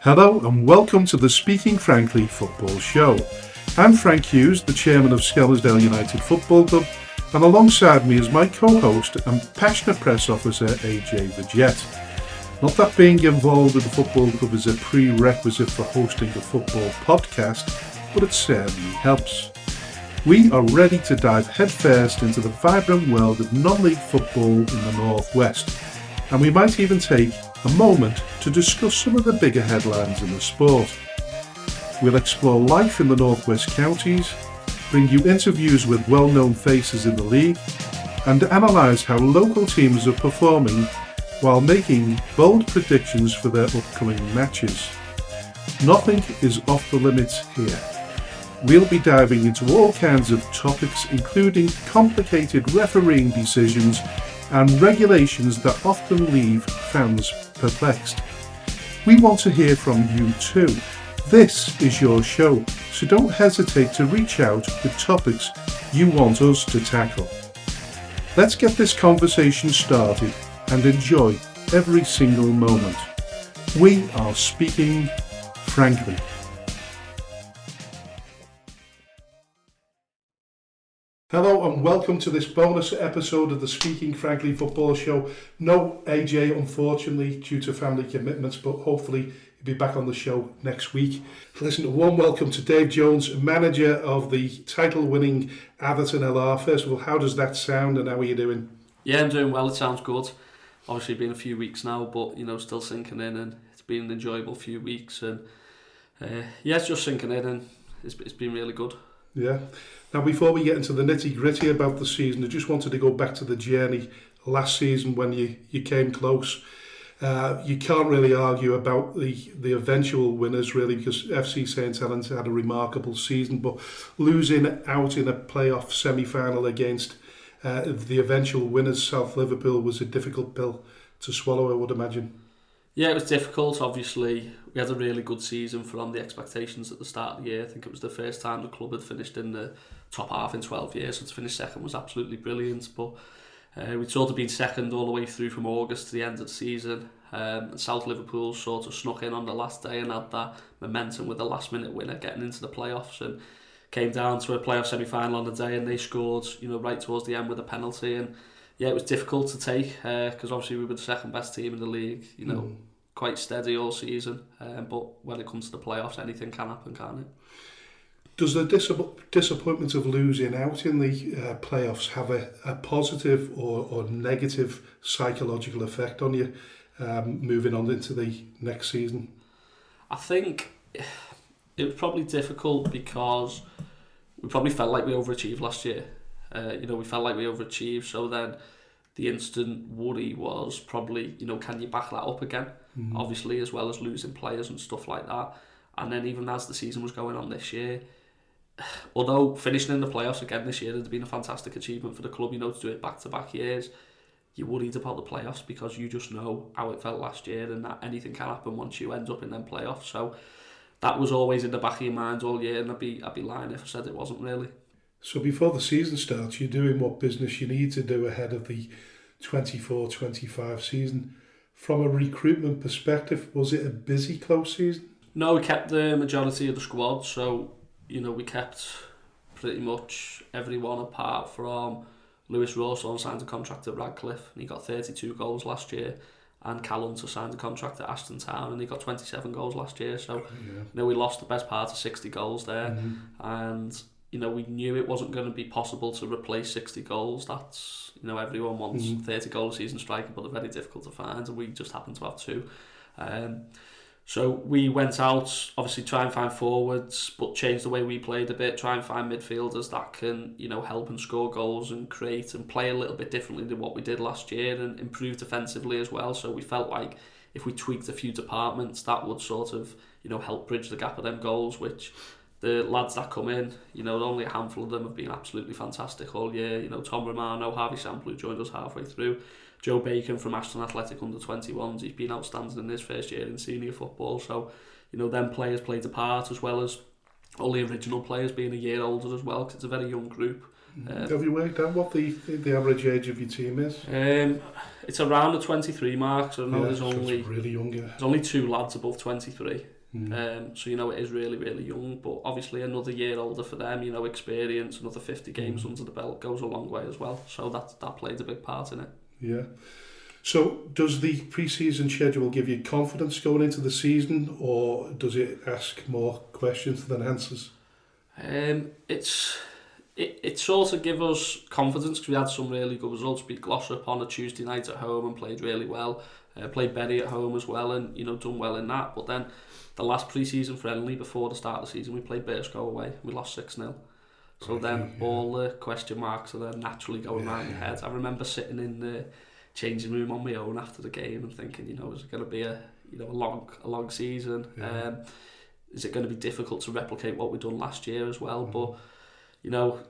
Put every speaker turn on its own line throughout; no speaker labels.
Hello and welcome to the Speaking Frankly Football Show. I'm Frank Hughes, the chairman of Skelmersdale United Football Club, and alongside me is my co-host and passionate press officer AJ the Jet. Not that being involved with the football club is a prerequisite for hosting a football podcast, but it certainly helps. We are ready to dive headfirst into the vibrant world of non-league football in the Northwest, and we might even take a moment to discuss some of the bigger headlines in the sport. We'll explore life in the Northwest counties, bring you interviews with well-known faces in the league, and analyse how local teams are performing while making bold predictions for their upcoming matches. Nothing is off the limits here. We'll be diving into all kinds of topics, including complicated refereeing decisions and regulations that often leave fans perplexed. We want to hear from you too. This is your show, so don't hesitate to reach out with topics you want us to tackle. Let's get this conversation started and enjoy every single moment. We are speaking frankly. Hello and welcome to this bonus episode of the Speaking Frankly Football Show. No AJ, unfortunately, due to family commitments, but hopefully he'll be back on the show next week. Listen, a warm welcome to Dave Jones, manager of the title-winning Atherton LR. First of all, how does that sound and how are you doing?
Yeah, I'm doing well. It sounds good. Obviously, been a few weeks now, but still sinking in, and it's been an enjoyable few weeks. And it's just sinking in, and it's been really good.
Yeah. Now, before we get into the nitty-gritty about the season, I just wanted to go back to the journey last season when you came close. You can't really argue about the eventual winners, really, because FC St Helens had a remarkable season, but losing out in a playoff semi-final against the eventual winners, South Liverpool, was a difficult pill to swallow, I would imagine.
Yeah, it was difficult. Obviously, we had a really good season from the expectations at the start of the year. I think it was the first time the club had finished in the top half in 12 years, so to finish second was absolutely brilliant. But we'd sort of been second all the way through from August to the end of the season. South Liverpool sort of snuck in on the last day and had that momentum with the last minute winner getting into the playoffs, and came down to a playoff semi-final on the day, and they scored right towards the end with a penalty. And yeah, it was difficult to take because obviously we were the second best team in the league, quite steady all season, but when it comes to the playoffs, anything can happen, can't it?
Does the disappointment of losing out in the playoffs have a positive or negative psychological effect on you moving on into the next season?
I think it was probably difficult because we probably felt like we overachieved last year. We felt like we overachieved, so then the instant worry was probably, can you back that up again? Mm-hmm. Obviously, as well as losing players and stuff like that. And then even as the season was going on this year, although finishing in the playoffs again this year had been a fantastic achievement for the club, to do it back-to-back years, you're worried about the playoffs because you just know how it felt last year and that anything can happen once you end up in them playoffs. So that was always in the back of your mind all year, and I'd be lying if I said it wasn't really.
So before the season starts, you're doing what business you need to do ahead of the 24-25 season. From a recruitment perspective, was it a busy, close season?
No, we kept the majority of the squad, so we kept pretty much everyone apart from Lewis Rawson signed a contract at Radcliffe and he got 32 goals last year, and Cal Hunter signed a contract at Ashton Town and he got 27 goals last year. So we lost the best part of 60 goals there, and we knew it wasn't going to be possible to replace 60 goals. That's, everyone wants 30 goal a season striker, but they're very difficult to find, and we just happened to have two. So we went out, obviously try and find forwards, but change the way we played a bit, try and find midfielders that can, help and score goals and create and play a little bit differently than what we did last year, and improve defensively as well. So we felt like if we tweaked a few departments, that would sort of, help bridge the gap of them goals, which the lads that come in, only a handful of them have been absolutely fantastic all year. Tom Romano, Harvey Sample, who joined us halfway through, Joe Bacon from Ashton Athletic under-21s, he's been outstanding in his first year in senior football. So, them players played a part, as well as all the original players being a year older as well, because it's a very young group.
Have you worked out what the average age of your team is?
It's around the 23 mark, so I know there's
really younger.
There's only 2 lads above 23. So, it is really, really young, but obviously another year older for them, experience, another 50 games under the belt goes a long way as well. So that played a big part in it. Yeah.
So does the pre-season schedule give you confidence going into the season, or does it ask more questions than answers?
It sort of gives us confidence because we had some really good results. Beat Glossop on a Tuesday night at home and played really well. Played Bury at home as well and done well in that. But then the last pre-season friendly before the start of the season, we played Burscough away. We lost 6-0. So all the question marks are then naturally going around your head. I remember sitting in the changing room on my own after the game and thinking, is it going to be a long season? Is it going to be difficult to replicate what we've done last year as well? But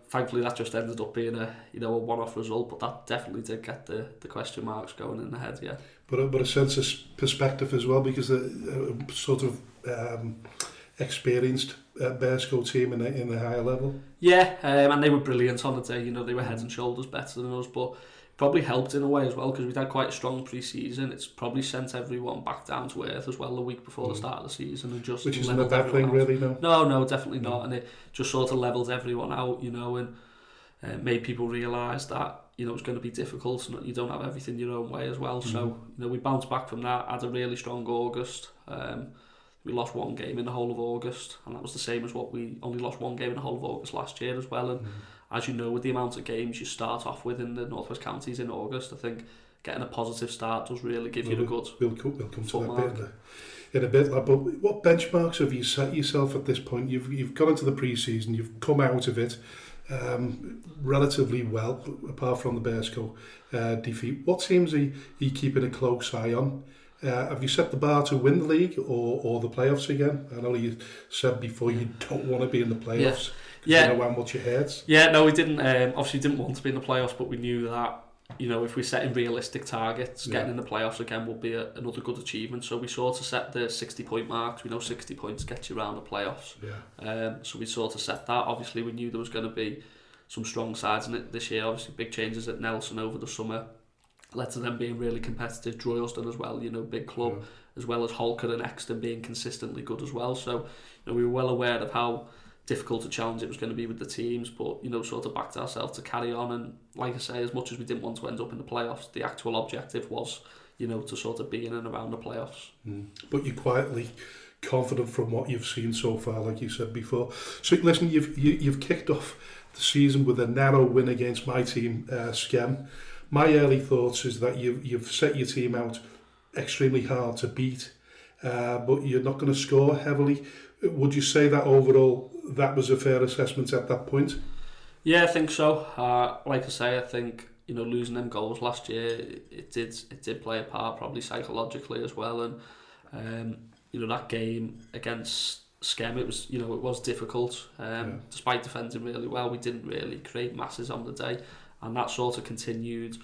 thankfully that just ended up being a one-off result, but that definitely did get the question marks going in the head, yeah.
But a sense of perspective as well, because a sort of experienced Burscough team in the higher level.
Yeah, and they were brilliant on the day. They were head and shoulders better than us, but probably helped in a way as well because we'd had quite a strong pre-season. It's probably sent everyone back down to earth as well the week before the start of the season and just
which isn't a bad thing, really, no?
No, definitely not, and it just sort of levelled everyone out, and made people realise that it's going to be difficult and you don't have everything your own way as well. So we bounced back from that, had a really strong August. We lost 1 game in the whole of August, and that was the same as what we only lost 1 game in the whole of August last year as well. And as you know, with the amount of games you start off with in the Northwest Counties in August, I think getting a positive start does really give you a good.
We'll come to that bit in a bit. But what benchmarks have you set yourself at this point? You've gone into the pre-season, you've come out of it relatively well, apart from the Burscough defeat. What teams are you keeping a close eye on? Have you set the bar to win the league or the playoffs again? I know you said before you don't want to be in the playoffs. You know how much it hurts.
Yeah, no, we didn't. Obviously, didn't want to be in the playoffs, but we knew that if we set in realistic targets, getting in the playoffs again would be another good achievement. So we sort of set the 60-point marks. We know 60 points gets you around the playoffs. So we sort of set that. Obviously, we knew there was going to be some strong sides in it this year. Obviously, big changes at Nelson over the summer led to them being really competitive. Droylsden as well, big club, as well as Holker and Exton being consistently good as well. So we were well aware of how difficult a challenge it was going to be with the teams, but sort of backed ourselves to carry on. And like I say, as much as we didn't want to end up in the playoffs, the actual objective was to sort of be in and around the playoffs.
But you're quietly confident from what you've seen so far, like you said before. So listen, you've kicked off the season with a narrow win against my team, Skem. My early thoughts is that you've set your team out extremely hard to beat, but you're not going to score heavily. Would you say that overall that was a fair assessment at that point?
Yeah, I think so. Like I say, I think losing them goals last year, it did play a part, probably psychologically as well. And that game against Skem, it was difficult. Despite defending really well, we didn't really create masses on the day, and that sort of continued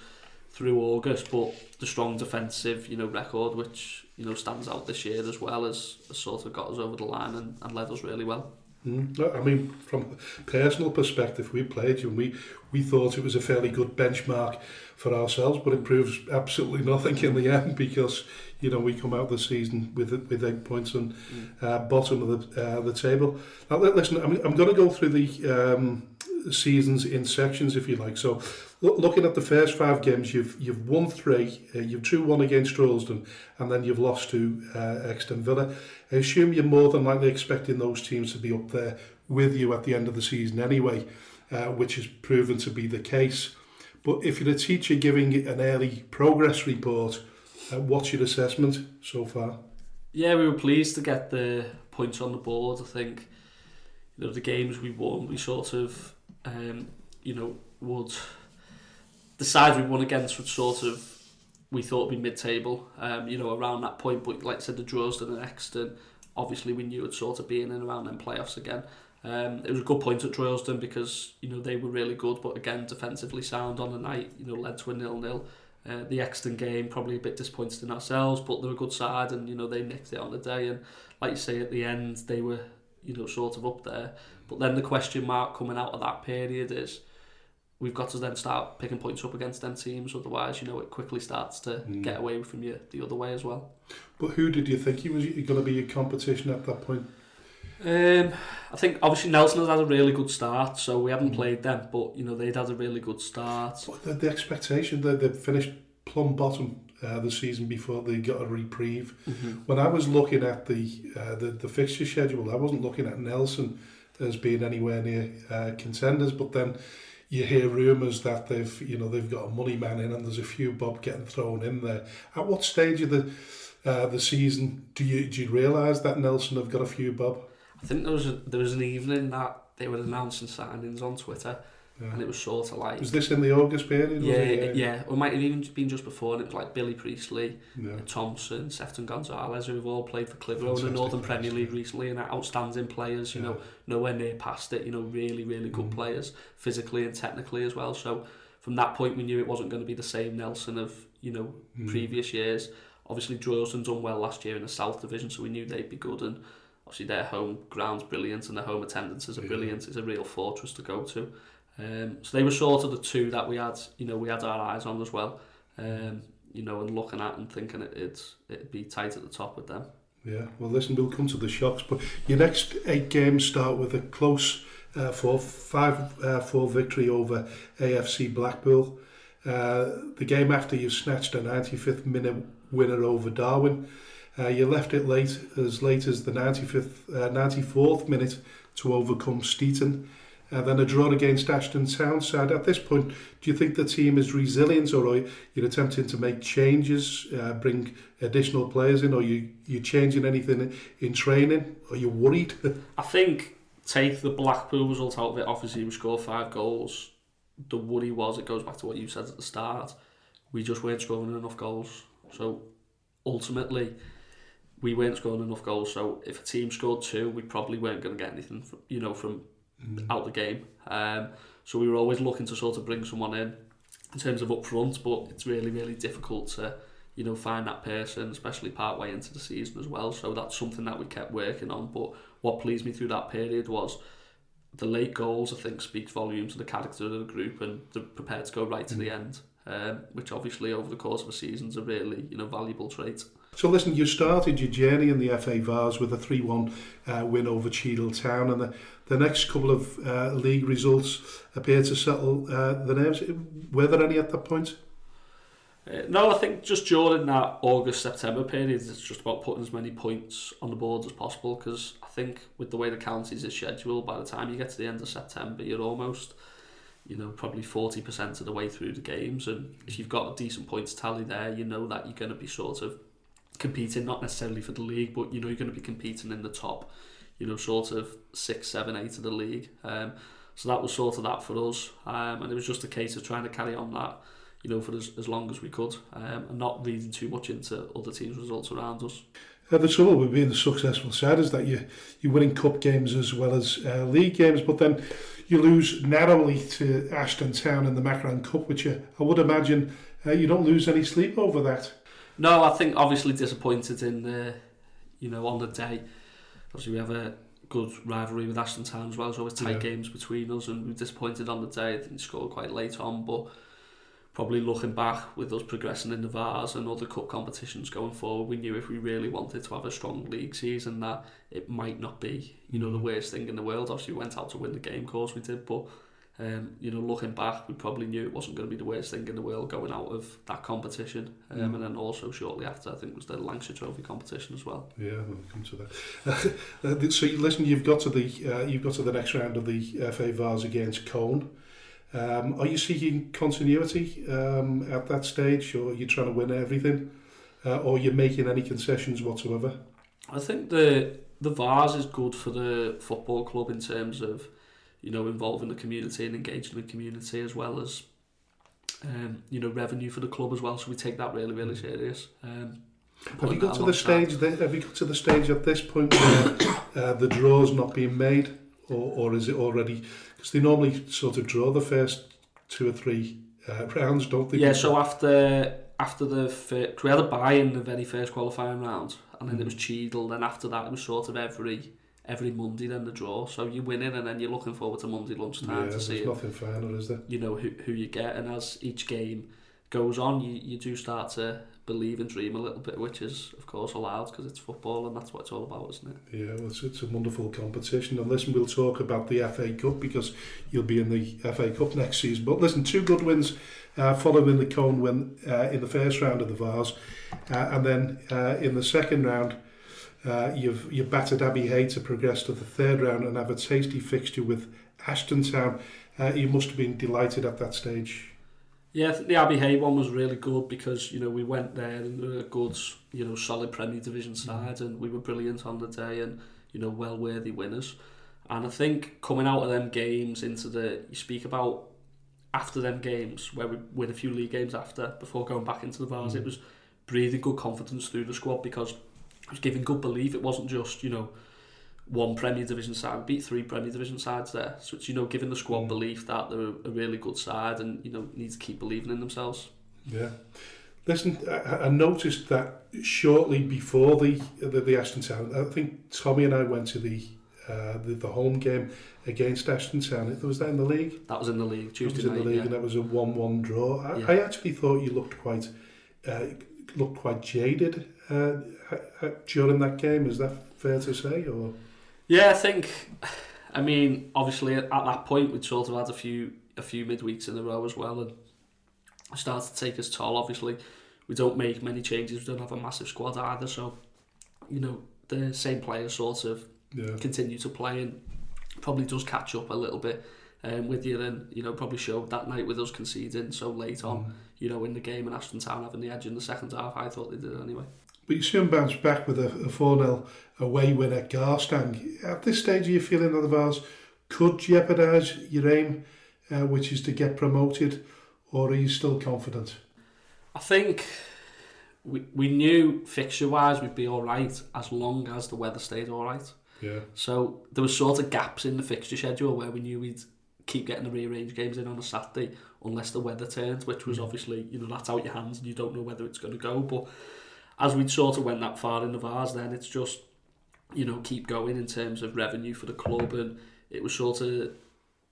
through August. But the strong defensive record, which stands out this year as well, has sort of got us over the line and led us really well.
I mean, from a personal perspective, we played you and we thought it was a fairly good benchmark for ourselves, but it proves absolutely nothing in the end because we come out the season with 8 points and bottom of the table. Now listen, I'm going to go through the seasons in sections, if you like. So looking at the first 5 games, you've won 3, you've 2-1 against Droylsden, and then you've lost to Exton Villa. I assume you're more than likely expecting those teams to be up there with you at the end of the season anyway, which has proven to be the case. But if you're a teacher giving an early progress report, what's your assessment so far?
Yeah, we were pleased to get the points on the board. I think the games we won, we sort of would the sides we won against would sort of, we thought would be mid-table, around that point. But like I said, the Droylsden and Exton, obviously we knew it'd sort of be in and around them playoffs again. It was a good point at Droylsden because they were really good, but again defensively sound on the night. Led to a 0-0. The Exton game, probably a bit disappointed in ourselves, but they're a good side and they nicked it on the day. And like you say, at the end they were sort of up there. But then the question mark coming out of that period is, we've got to then start picking points up against them teams. Otherwise, it quickly starts to get away from you the other way as well.
But who did you think he was going to be a competition at that point?
I think obviously Nelson has had a really good start, so we haven't played them, but they'd had a really good start.
But the expectation that they'd finished plumb bottom the season before they got a reprieve. When I was looking at the fixture schedule, I wasn't looking at Nelson as being anywhere near contenders, but then you hear rumours that they've got a money man in and there's a few bob getting thrown in there. At what stage of the season do you realise that Nelson have got a few bob?
I think there was an evening that they were announcing signings on Twitter, and it was sort of like...
Was this in the August period?
Yeah. Or it might have even been just before, and it was like Billy Priestley, Thompson, Tsffs Gonzalez, who have all played for Clitheroe in the Northern Premier League recently, and are outstanding players, nowhere near past it, really, really good players, physically and technically as well. So from that point, we knew it wasn't going to be the same Nelson of, previous years. Obviously, Droylsden done well last year in the South Division, so we knew they'd be good, and obviously their home ground's brilliant and their home attendances are brilliant. It's a real fortress to go to. So they were sort of the two that we had our eyes on as well, and looking at and thinking it'd be tight at the top with them. Yeah,
well listen, we'll come to the shocks, but your next 8 games start with a close 5-4 victory over AFC Blackpool. The game after you snatched a 95th minute winner over Darwin. You left it as late as the 94th minute to overcome Steeton. Then a draw against Ashton Town side. At this point, do you think the team is resilient, or are you attempting to make changes, bring additional players in, or you changing anything in training? Are you worried?
I think, take the Blackpool result out of it, obviously we scored 5 goals. The worry was, it goes back to what you said at the start, we just weren't scoring enough goals. So ultimately, we weren't scoring enough goals. So if a team scored 2, we probably weren't going to get anything from out the game. So we were always looking to sort of bring someone in terms of up front, but it's really, really difficult to find that person, especially part way into the season as well. So that's something that we kept working on. But what pleased me through that period was the late goals, I think, speaks volumes to the character of the group, and they're prepared to go right to the end, which obviously over the course of a season is a really valuable trait.
So listen, you started your journey in the FA Vars with a 3-1 win over Cheadle Town, and the next couple of league results appear to settle the nerves. Were there any at that point?
No, I think just during that August-September period, it's just about putting as many points on the board as possible, because I think with the way the counties is scheduled, by the time you get to the end of September, you're almost probably 40% of the way through the games, and if you've got a decent points tally there, that you're going to be sort of competing, not necessarily for the league, but you're going to be competing in the top, sort of 6, 7, 8 of the league. So that was sort of that for us, and it was just a case of trying to carry on that, for as long as we could, and not reading too much into other teams' results around us.
The trouble with being the successful side is that you're winning cup games as well as league games, but then you lose narrowly to Ashton Town in the Macron Cup, which I would imagine you don't lose any sleep over that.
No, I think obviously disappointed in the, on the day. Obviously we have a good rivalry with Ashton Town as well. There's always tight games between us, and we were disappointed on the day. I think we scored quite late on, but probably looking back with us progressing in the Vars and other cup competitions going forward, we knew if we really wanted to have a strong league season that it might not be, the worst thing in the world. Obviously we went out to win the game, of course we did, but looking back, we probably knew it wasn't going to be the worst thing in the world going out of that competition. And then also shortly after, I think, was the Lancashire Trophy competition as well.
Yeah, we'll come to that. So listen, you've got to the next round of the FA Vars against Cone. Are you seeking continuity at that stage, or are you trying to win everything, or are you making any concessions whatsoever?
I think the Vars is good for the football club in terms of involving the community and engaging the community, as well as revenue for the club as well. So we take that really, really serious.
Have you got to the stage? Have you got to the stage at this point where the draw's not being made, or is it already? Because they normally sort of draw the first 2 or 3 rounds, don't they?
Yeah. So after the first, we had a bye in the very first qualifying round, and then it was Cheadle. Then after that, it was sort of every every Monday than the draw. So you're winning, and then you're looking forward to Monday lunchtime to see
there's nothing finer, is there?
You know who you get, and as each game goes on, you do start to believe and dream a little bit, which is of course allowed because it's football and that's what it's all about, isn't it?
Yeah, well, it's a wonderful competition. And listen, we'll talk about the FA Cup because you'll be in the FA Cup next season. But listen, 2 good wins following the Cone win in the first round of the Vars, and then in the second round you've battered Abbey Hay to progress to the third round and have a tasty fixture with Ashton Town. You must have been delighted at that stage.
Yeah, I think the Abbey Hay one was really good because, you know, we went there and they were a good, you know, solid Premier Division side and we were brilliant on the day and, you know, well-worthy winners. And I think coming out of them games into you speak about after them games where we win a few league games after, before going back into the Vars, it was breathing good confidence through the squad because it was giving good belief. It wasn't just, you know, one Premier Division side. We beat 3 Premier Division sides there. So it's, you know, giving the squad belief that they're a really good side and, you know, need to keep believing in themselves.
Yeah. Listen, I noticed that shortly before the Ashton Town, I think Tommy and I went to the home game against Ashton Town. Was that in the league?
That was in the league, Tuesday night.
It was in the league,
yeah.
And that was a 1-1 draw. I actually thought you looked quite jaded during that game. Is that fair to say? Or
yeah, I think. I mean, obviously at that point we'd sort of had a few midweeks in a row as well, and it started to take its toll. Obviously, we don't make many changes. We don't have a massive squad either, so you know the same players sort of continue to play and probably does catch up a little bit with you, and you know probably showed that night with us conceding so late on, you know, in the game and Ashton Town having the edge in the second half. I thought they did anyway.
But you soon bounced back with a 4-0 away win at Garstang. At this stage, are you feeling that the Vars could jeopardise your aim, which is to get promoted, or are you still confident?
I think we knew fixture-wise we'd be all right as long as the weather stayed all right.
Yeah.
So there was sort of gaps in the fixture schedule where we knew we'd keep getting the rearranged games in on a Saturday unless the weather turned, which was obviously, you know, that's out your hands and you don't know whether it's going to go. But as we'd sort of went that far in the Vars, then it's just, you know, keep going in terms of revenue for the club. And it was sort of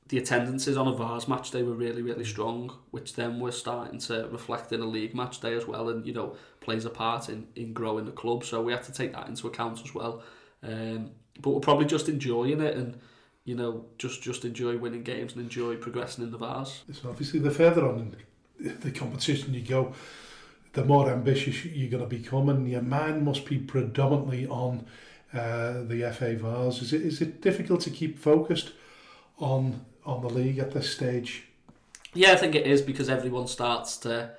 the attendances on a Vars match day were really, really strong, which then we're starting to reflect in a league match day as well, and, you know, plays a part in growing the club. So we have to take that into account as well. But we're probably just enjoying it and, you know, just enjoy winning games and enjoy progressing in the Vars.
So obviously the further on in the competition you go, the more ambitious you're going to become, and your mind must be predominantly on the FA Vars. Is it difficult to keep focused on the league at this stage?
Yeah, I think it is, because everyone starts to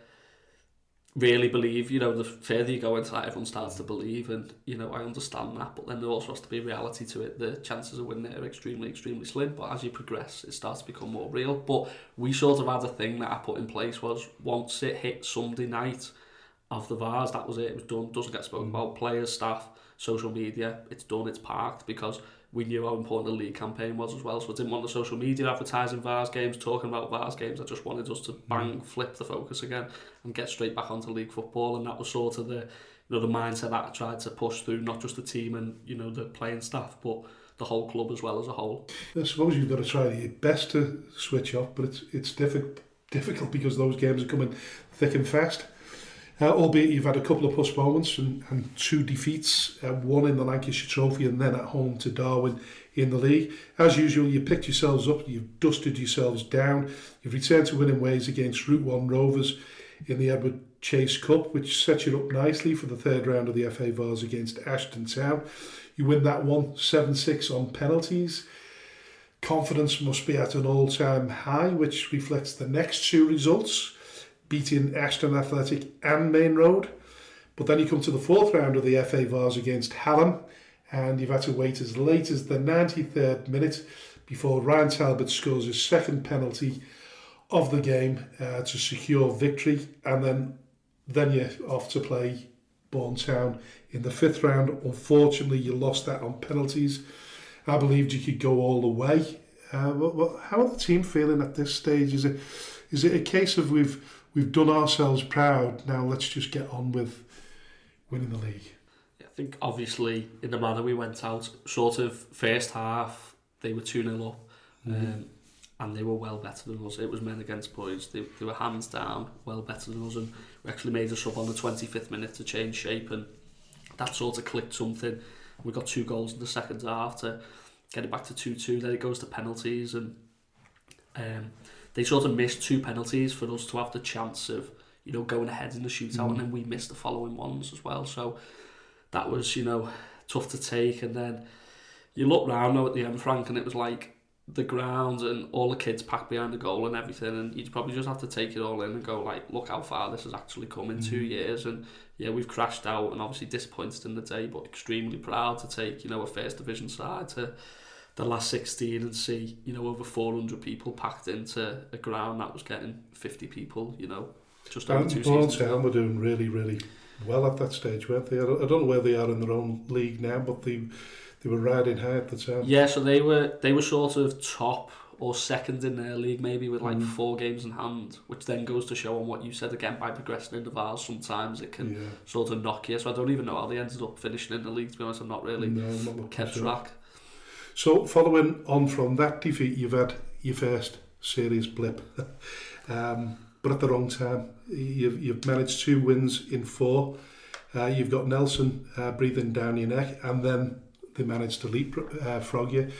really believe, you know, the further you go into that, everyone starts to believe, and, you know, I understand that, but then there also has to be reality to it. The chances of winning it are extremely, extremely slim, but as you progress, it starts to become more real. But we sort of had a thing that I put in place was once it hit Sunday night of the Vars, that was it. It was done. Doesn't get spoken about. Players, staff, social media. It's done. It's parked, because we knew how important the league campaign was as well. So I didn't want the social media advertising Vars games, talking about Vars games. I just wanted us to flip the focus again and get straight back onto league football. And that was sort of the, you know, the mindset that I tried to push through, not just the team and, you know, the playing staff, but the whole club as well as a whole.
I suppose you've got to try your best to switch off, but it's difficult because those games are coming thick and fast. Albeit you've had a couple of postponements and 2 defeats, one in the Lancashire Trophy and then at home to Darwin in the league. As usual, you picked yourselves up, you've dusted yourselves down, you've returned to winning ways against Route 1 Rovers in the Edward Chase Cup, which sets you up nicely for the third round of the FA Vars against Ashton Town. You win that one 7-6 on penalties. Confidence must be at an all-time high, which reflects the next 2 results, beating Ashton Athletic and Main Road. But then you come to the 4th round of the FA Vars against Hallam, and you've had to wait as late as the 93rd minute before Ryan Talbot scores his 2nd penalty of the game to secure victory, and then you're off to play Bourne Town in the 5th round. Unfortunately, you lost that on penalties. I believed you could go all the way. How are the team feeling at this stage? Is it a case of we've done ourselves proud, now let's just get on with winning the league?
Yeah, think obviously in the manner we went out, sort of first half, they were 2-0 up, and they were well better than us. It was men against boys. They were hands down well better than us, and we actually made a sub on the 25th minute to change shape, and that sort of clicked something. We got 2 goals in the second half to get it back to 2-2. Then it goes to penalties, and they sort of missed 2 penalties for us to have the chance of, you know, going ahead in the shootout, and then we missed the following ones as well. So that was, you know, tough to take. And then you look round now at the end, Frank, and it was like the ground and all the kids packed behind the goal and everything, and you probably just have to take it all in and go like, look how far this has actually come in 2 years. And yeah, we've crashed out and obviously disappointed in the day, but extremely proud to take, you know, a first division side to the last 16 and see, you know, over 400 people packed into a ground that was getting 50 people, you know, just over 2 seasons ago.
Were doing really, really well at that stage, weren't they? I don't know where they are in their own league now, but they were riding high at the time.
Yeah, so they were sort of top or second in their league, maybe with like 4 games in hand, which then goes to show on what you said again, by progressing in the Vars, sometimes it can sort of knock you. So I don't even know how they ended up finishing in the league, to be honest. I'm not really kept track.
So following on from that defeat, you've had your first serious blip, but at the wrong time. You've managed 2 wins in 4. You've got Nelson breathing down your neck, and then they managed to leapfrog you.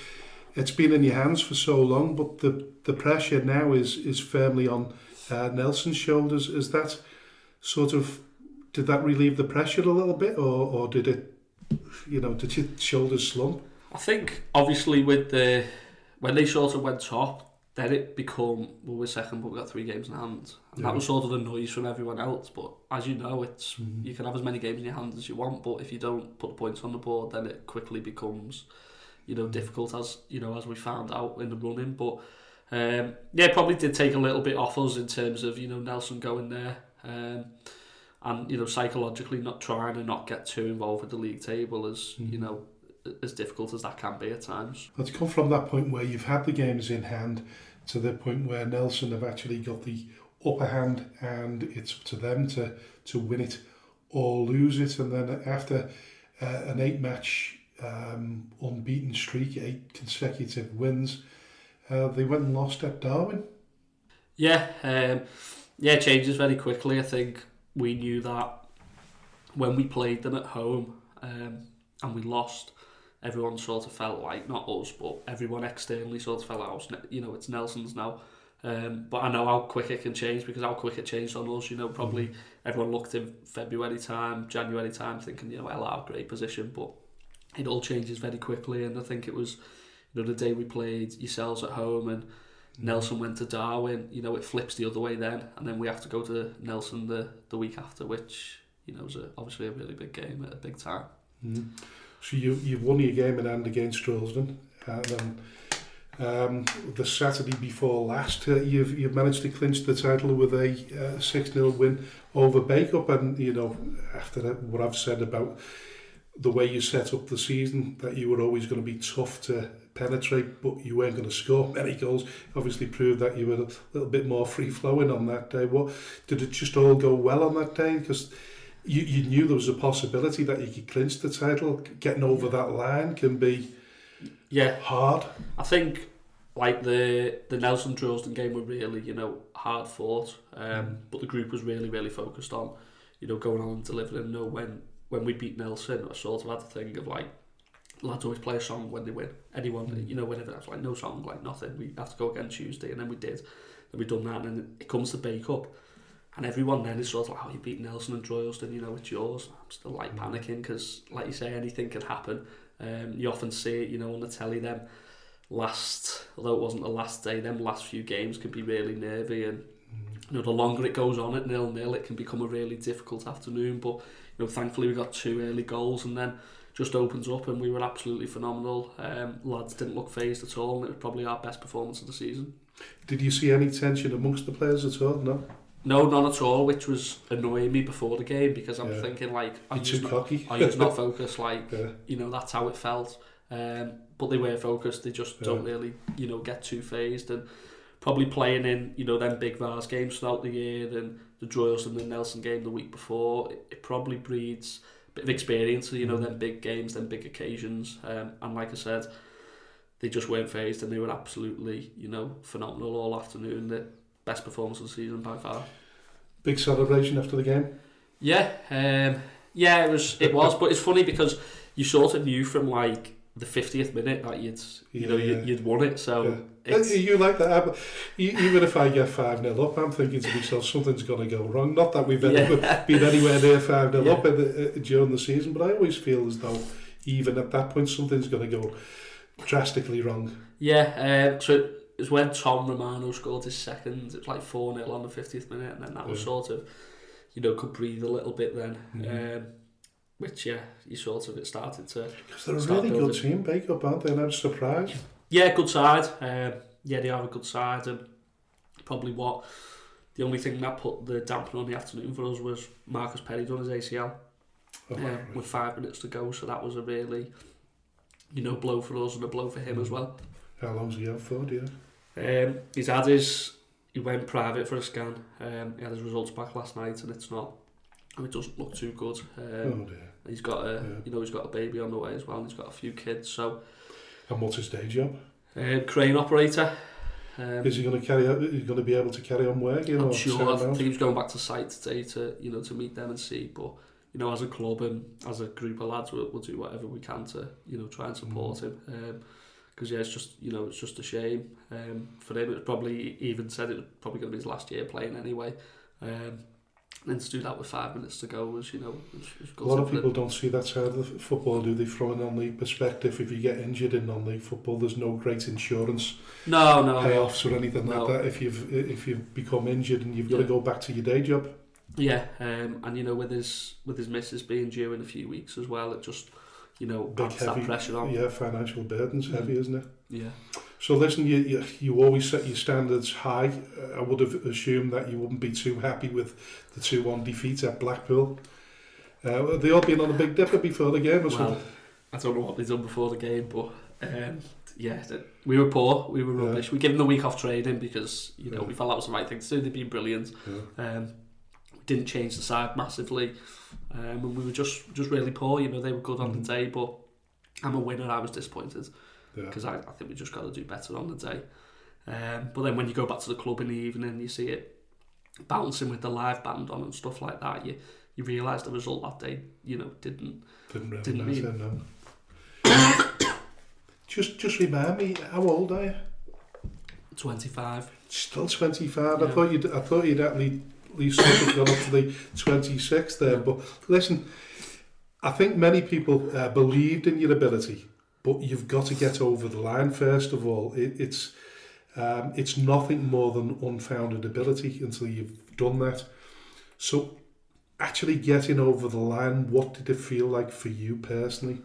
It's been in your hands for so long, but the pressure now is firmly on Nelson's shoulders. Is that sort of, did that relieve the pressure a little bit, or did it, you know, did your shoulders slump?
I think obviously with when they sort of went top, then it become, well, we're second but we've got 3 games in hand, and that was sort of the noise from everyone else. But as you know, it's you can have as many games in your hand as you want, but if you don't put the points on the board, then it quickly becomes, you know, difficult, as you know, as we found out in the running. But yeah, it probably did take a little bit off us in terms of, you know, Nelson going there, and, you know, psychologically not trying to not get too involved with the league table, as you know, as difficult as that can be at times.
Let's come from that point where you've had the games in hand to the point where Nelson have actually got the upper hand, and it's up to them to win it or lose it. And then after an 8-match unbeaten streak, 8 consecutive wins, they went and lost at Darwin.
Yeah, it changes very quickly. I think we knew that when we played them at home and we lost, everyone sort of felt like, not us, but everyone externally sort of felt out, you know, it's Nelson's now. But I know how quick it can change, because how quick it changed on us, you know, probably everyone looked in February time, January time, thinking, you know, LR, great position, but it all changes very quickly. And I think it was, you know, the day we played yourselves at home and Nelson went to Darwin, you know, it flips the other way then, and then we have to go to Nelson the week after, which, you know, was obviously a really big game at a big time.
So you've won your game in hand against Strolsden, and then the Saturday before last, you've managed to clinch the title with a 6-0 win over Bakeup. And, you know, after what I've said about the way you set up the season, that you were always going to be tough to penetrate, but you weren't going to score many goals, obviously proved that you were a little bit more free-flowing on that day. What, did it just all go well on that day? Because you knew there was a possibility that you could clinch the title. Getting over that line can be hard.
I think like the Nelson Drosden game were really, you know, hard fought, but the group was really, really focused on, you know, going on and delivering. You know, when we beat Nelson, I sort of had the thing of like, lads always play a song when they win. Anyone, you know, whenever that's like no song, like nothing. We have to go again Tuesday, and then we did. Then we done that, and then it comes to Bakeup. And everyone then is sort of like, oh, you beat Nelson and Droylsden, you know, it's yours. I'm still like panicking, because, like you say, anything can happen. You often see it, you know, on the telly, them although it wasn't the last day, them last few games can be really nervy. And, you know, the longer it goes on at 0-0, it can become a really difficult afternoon. But, you know, thankfully we got 2 early goals, and then just opens up, and we were absolutely phenomenal. Lads didn't look phased at all, and it was probably our best performance of the season.
Did you see any tension amongst the players at all? No?
No, none at all, which was annoying me before the game, because I'm thinking, like, are you not focused? Like, you know, that's how it felt. But they were focused. They just don't really, you know, get too phased. And probably playing in, you know, them big Vars games throughout the year, and the Droylsden and the Nelson game the week before, it probably breeds bit of experience, you know, them big games, them big occasions, and like I said, they just weren't phased, and they were absolutely, you know, phenomenal all afternoon. The best performance of the season by far.
Big celebration after the game?
Yeah, it was, but it's funny because you sort of knew from like the 50th minute that you'd won it, so
you like that. Even if I get 5-0 up, I'm thinking to myself, something's going to go wrong. Not that we've ever been anywhere near 5-0 up during the season, but I always feel as though even at that point something's going to go drastically wrong.
So it was when Tom Romano scored his second. It was like 4-0 on the 50th minute, and then that was sort of, you know, could breathe a little bit then. Which, you sort of, it started to...
Because they're a really good team, Bake Up, aren't they? And I'm surprised.
Yeah, good side. They are a good side, and probably the only thing that put the damper on the afternoon for us was Marcus Perry done his ACL with 5 minutes to go, so that was a really, you know, blow for us and a blow for him as well.
How long's he out for, do you?
He went private for a scan. He had his results back last night, and it doesn't look too good. He's got he's got a baby on the way as well, and he's got a few kids. So,
and what's his day job?
Crane operator.
Is he going to carry out? Is he going to be able to carry on working?
I'm sure. I think he's going back to site today to meet them and see. But you know, as a club and as a group of lads, we'll do whatever we can to try and support him. Because it's just a shame for him. It probably even said it was probably going to be his last year playing anyway. And to do that with 5 minutes to go was, was good.
A lot of people don't see that side of the football, do they? From a non-league perspective, if you get injured in non-league football, there's no great insurance payoffs or anything like that. If you've become injured and you've got to go back to your day job.
Yeah, and with his missus being due in a few weeks as well, it just adds that pressure on.
Yeah, financial burden's heavy, isn't it?
Yeah.
So listen, you always set your standards high. I would have assumed that you wouldn't be too happy with the 2-1 defeat at Blackpool. They all been on a big dipper before the game or something?
I don't know what they've done before the game, but we were poor, we were rubbish. We gave them the week off training because we felt that was the right thing to do. They've been brilliant. We didn't change the side massively, and we were just really poor. They were good on the day, but I'm a winner. I was disappointed. Because I think we just got to do better on the day. But then when you go back to the club in the evening, you see it bouncing with the live band on and stuff like that. You realise the result that day, didn't really matter.
No. Just remind me, how old are you?
25.
Still 25. Yeah. I thought you'd at least sort of gone up to the 26 there. But listen, I think many people believed in your ability. But you've got to get over the line first of all. It's nothing more than unfounded ability until you've done that. So actually getting over the line, what did it feel like for you personally?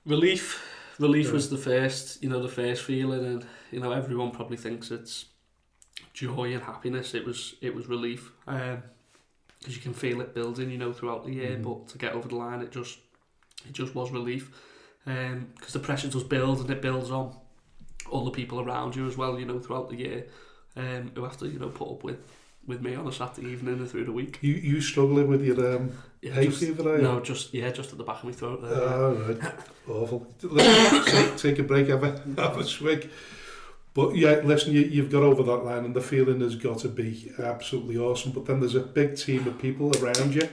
Relief was the first feeling, and everyone probably thinks it's joy and happiness. It was relief because you can feel it building, throughout the year. But to get over the line, it just was relief. Because the pressure does build, and it builds on all the people around you as well, throughout the year, who have to, put up with me on a Saturday evening and through the week. You
struggling with your hay fever?
No, just at the back of my throat there.
Oh, right. Awful. Let's take a break, have a swig. But yeah, listen, you've got over that line, and the feeling has got to be absolutely awesome. But then there's a big team of people around you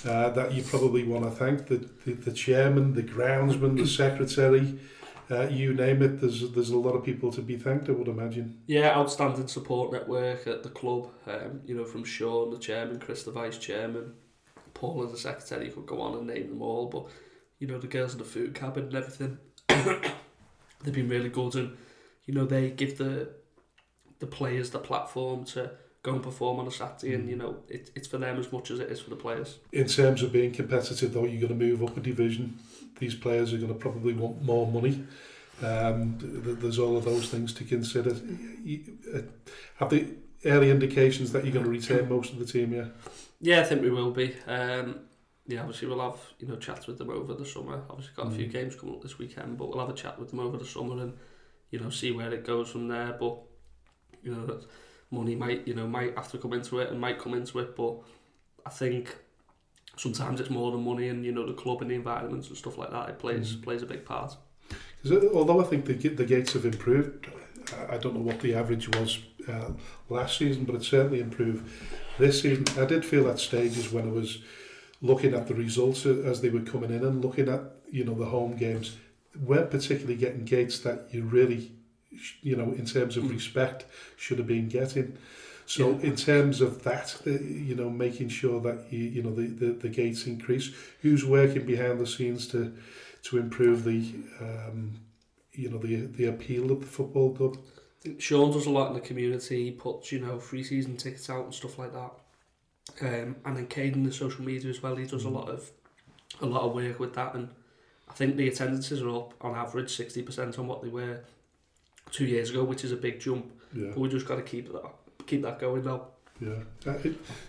that you probably want to thank, the chairman, the groundsman, the secretary, you name it. There's a lot of people to be thanked, I would imagine.
Yeah, outstanding support network at the club. From Sean, the chairman, Chris, the vice chairman, Paul, and the secretary. You could go on and name them all, but the girls in the food cabin and everything, they've been really good, and they give the players the platform to go and perform on a Saturday, and it's for them as much as it is for the players. In
terms of being competitive, though, you're going to move up a division. These players are going to probably want more money. There's all of those things to consider. Have the early indications that you're going to retain most of the team?
Yeah, I think we will be. Obviously we'll have chats with them over the summer. Obviously got a few games coming up this weekend, but we'll have a chat with them over the summer and see where it goes from there. But money might have to come into it and might come into it, but I think sometimes it's more than money, and the club and the environments and stuff like that. It plays a big part.
Although I think the gates have improved, I don't know what the average was last season, but it certainly improved this season. I did feel at stages when I was looking at the results as they were coming in and looking at the home games, weren't particularly getting gates that you really, in terms of respect, should have been getting. So in terms of that, making sure that the gates increase, who's working behind the scenes to improve the appeal of the football club?
I think Sean does a lot in the community. He puts free season tickets out and stuff like that. And then Caden, the social media as well, he does a lot of work with that, and I think the attendances are up on average 60% on what they were 2 years ago, which is a big jump. But we just got to keep that going now.
Yeah.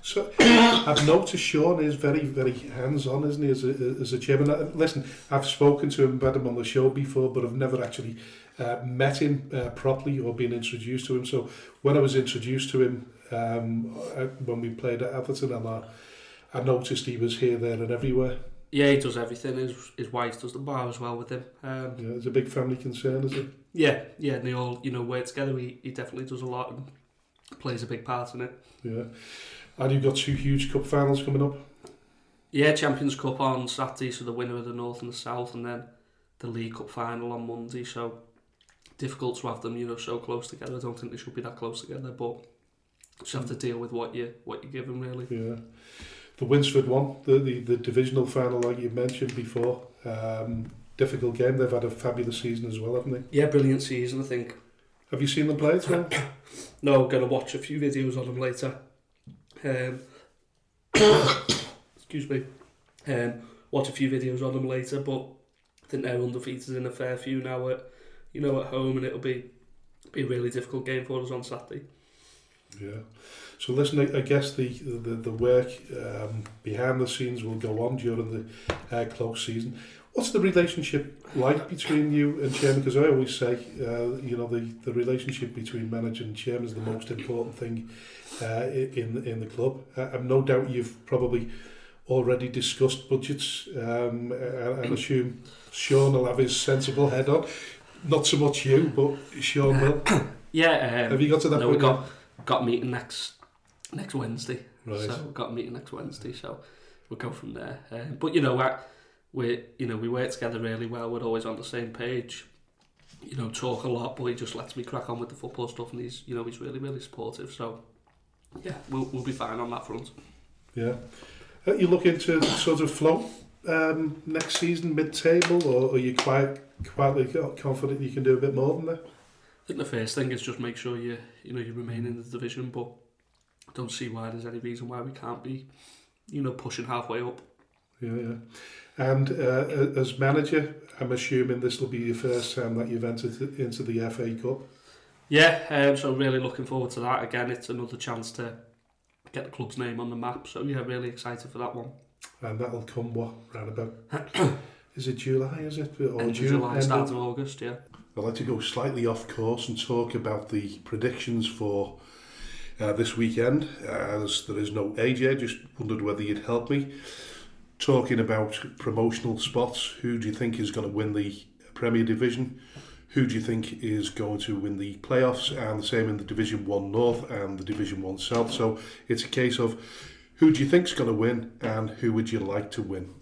So I've noticed Sean is very, very hands-on, isn't he, as a chairman? Listen, I've spoken to him, had him on the show before, but I've never actually met him properly or been introduced to him. So when I was introduced to him when we played at Atherton LR, I noticed he was here, there and everywhere.
Yeah, he does everything. His wife does the bar as well with him.
It's a big family concern, is it?
Yeah, and they all work together. He definitely does a lot and plays a big part in it.
Yeah. And you've got 2 huge cup finals coming up?
Yeah, Champions Cup on Saturday, so the winner of the North and the South, and then the League Cup final on Monday. So difficult to have them, so close together. I don't think they should be that close together, but just have to deal with what you give them, really. Yeah.
The Winsford one, the divisional final, like you mentioned before, difficult game. They've had a fabulous season as well, haven't they?
Yeah, brilliant season, I think.
Have you seen them play as well?
No, I'm going to watch a few videos on them later. Excuse me. Watch a few videos on them later, but I think they're undefeated in a fair few now at home, and it'll be a really difficult game for us on Saturday.
Yeah. So listen, I guess the work behind the scenes will go on during the close season. What's the relationship like between you and chairman? Because I always say, the relationship between manager and chairman is the most important thing in the club. I've no doubt you've probably already discussed budgets. I assume Sean will have his sensible head on. Not so much you, but Sean will.
Yeah.
Have you got to that point?
We've got a meeting next Wednesday.
Right.
So we've got a meeting next Wednesday. So we'll go from there. But we work together really well. We're always on the same page. Talk a lot, but he just lets me crack on with the football stuff, and he's really, really supportive. So yeah, we'll be fine on that front.
Yeah. Are you looking to sort of float next season mid-table, or are you quietly confident you can do a bit more than that?
I think the first thing is just make sure you remain in the division, but I don't see why there's any reason why we can't be, pushing halfway up.
Yeah. And as manager, I'm assuming this will be your first time that you've entered into the FA Cup.
Yeah, so really looking forward to that. Again, it's another chance to get the club's name on the map. So yeah, really excited for that one.
And that'll come round about? Is it July? Is it? Or
end
June?
Of July, start of August. Yeah.
I'd like to go slightly off course and talk about the predictions for this weekend. As there is no AJ, just wondered whether you'd help me. Talking about promotional spots, who do you think is going to win the Premier Division? Who do you think is going to win the playoffs? And the same in the Division 1 North and the Division 1 South. So it's a case of who do you think is going to win and who would you like to win?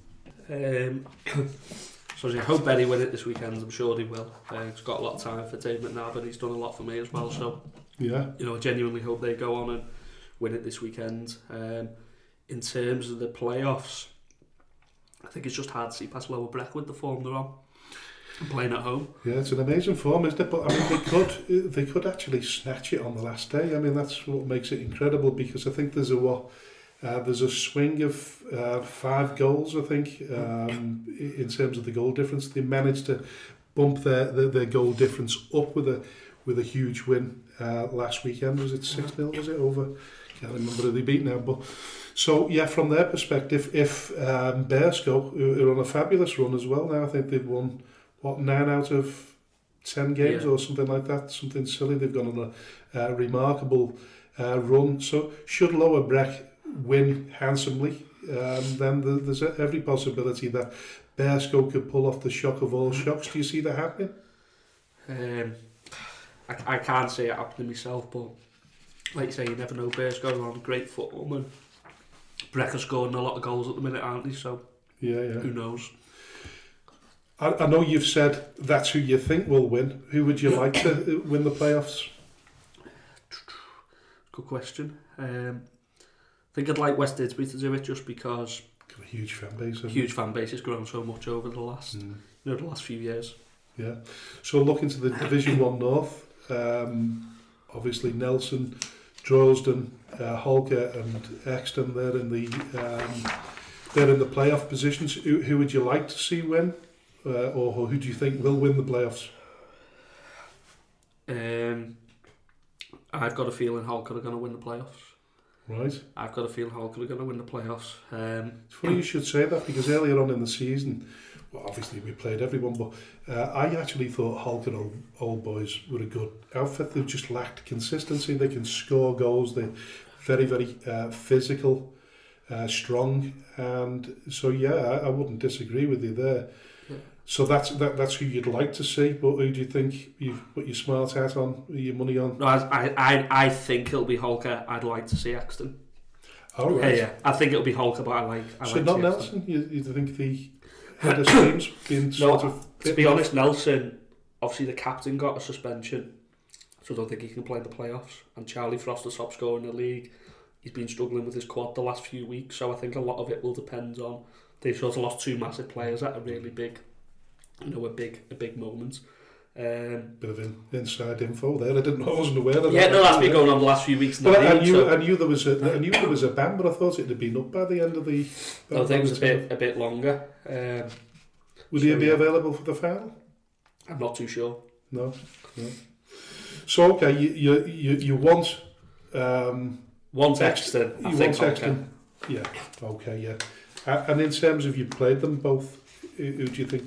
So I hope Benny win it this weekend. I'm sure he will. He's got a lot of time for Dave McNabb, and he's done a lot for me as well. So
yeah,
I genuinely hope they go on and win it this weekend. In terms of the playoffs, I think it's just hard to see past Lower Breck with the form they're on and playing at home.
Yeah, it's an amazing form, isn't it? But I mean, they could actually snatch it on the last day. I mean, that's what makes it incredible, because I think there's a swing of 5 goals, I think, in terms of the goal difference. They managed to bump their goal difference up with a huge win last weekend. Was it 6-0? Was it over? Can't remember who they beat now. But so yeah, from their perspective, if Bearscough, who are on a fabulous run as well now, I think they've won 9 out of 10 games or something like that. Something silly. They've gone on a remarkable run. So should Lower Breck win handsomely, then there's every possibility that Bearsko could pull off the shock of all shocks. Do you see that happening?
I can't see it happening myself, but like you say, you never know. Bearsko on great football, and Breck scoring a lot of goals at the minute, aren't they? So who knows?
I know you've said that's who you think will win. Who would you like to win the playoffs?
Good question. I think I'd like West Didsbury to do it just because
got a huge fan base.
Fan base has grown so much over the last the last few years. Yeah.
So looking to the Division 1 North, obviously Nelson, Droylsden, Holker and Exton, they're in the playoff positions. Who would you like to see win? Or who do you think will win the playoffs?
I've got a feeling Holker are going to win the playoffs.
Right.
I've got a feeling Holker are going to win the playoffs.
It's funny you should say that, because earlier on in the season, well, obviously we played everyone, but I actually thought Holker Old Boys were a good outfit. They've just lacked consistency. They can score goals. They're very, very physical, strong, and so I wouldn't disagree with you there. Yeah. So that's who you'd like to see, but who do you think you've put your smart hat on, your money on?
No, I think it'll be Holker. I'd like to see Exton.
Oh, right.
Yeah. I think it'll be Holker, but I like
so not Nelson? You think the head of teams being sort of...
To be honest, Nelson, obviously the captain got a suspension, so I don't think he can play the playoffs. And Charlie Frost, the top scorer in the league, he's been struggling with his quad the last few weeks, so I think a lot of it will depend on... They've sort of lost two massive players at a really big... a big moment.
Bit of inside info there. I wasn't aware of that.
Yeah, no, that's been going on the last few weeks.
But I knew there was a ban, but I thought it had been up by the end of the.
I think it was a bit longer.
Would he be available for the final?
I'm not too sure.
No. So okay, you want
Exton.
You want Exton. Yeah. Okay. Yeah. And in terms of you played them both. Who do you think?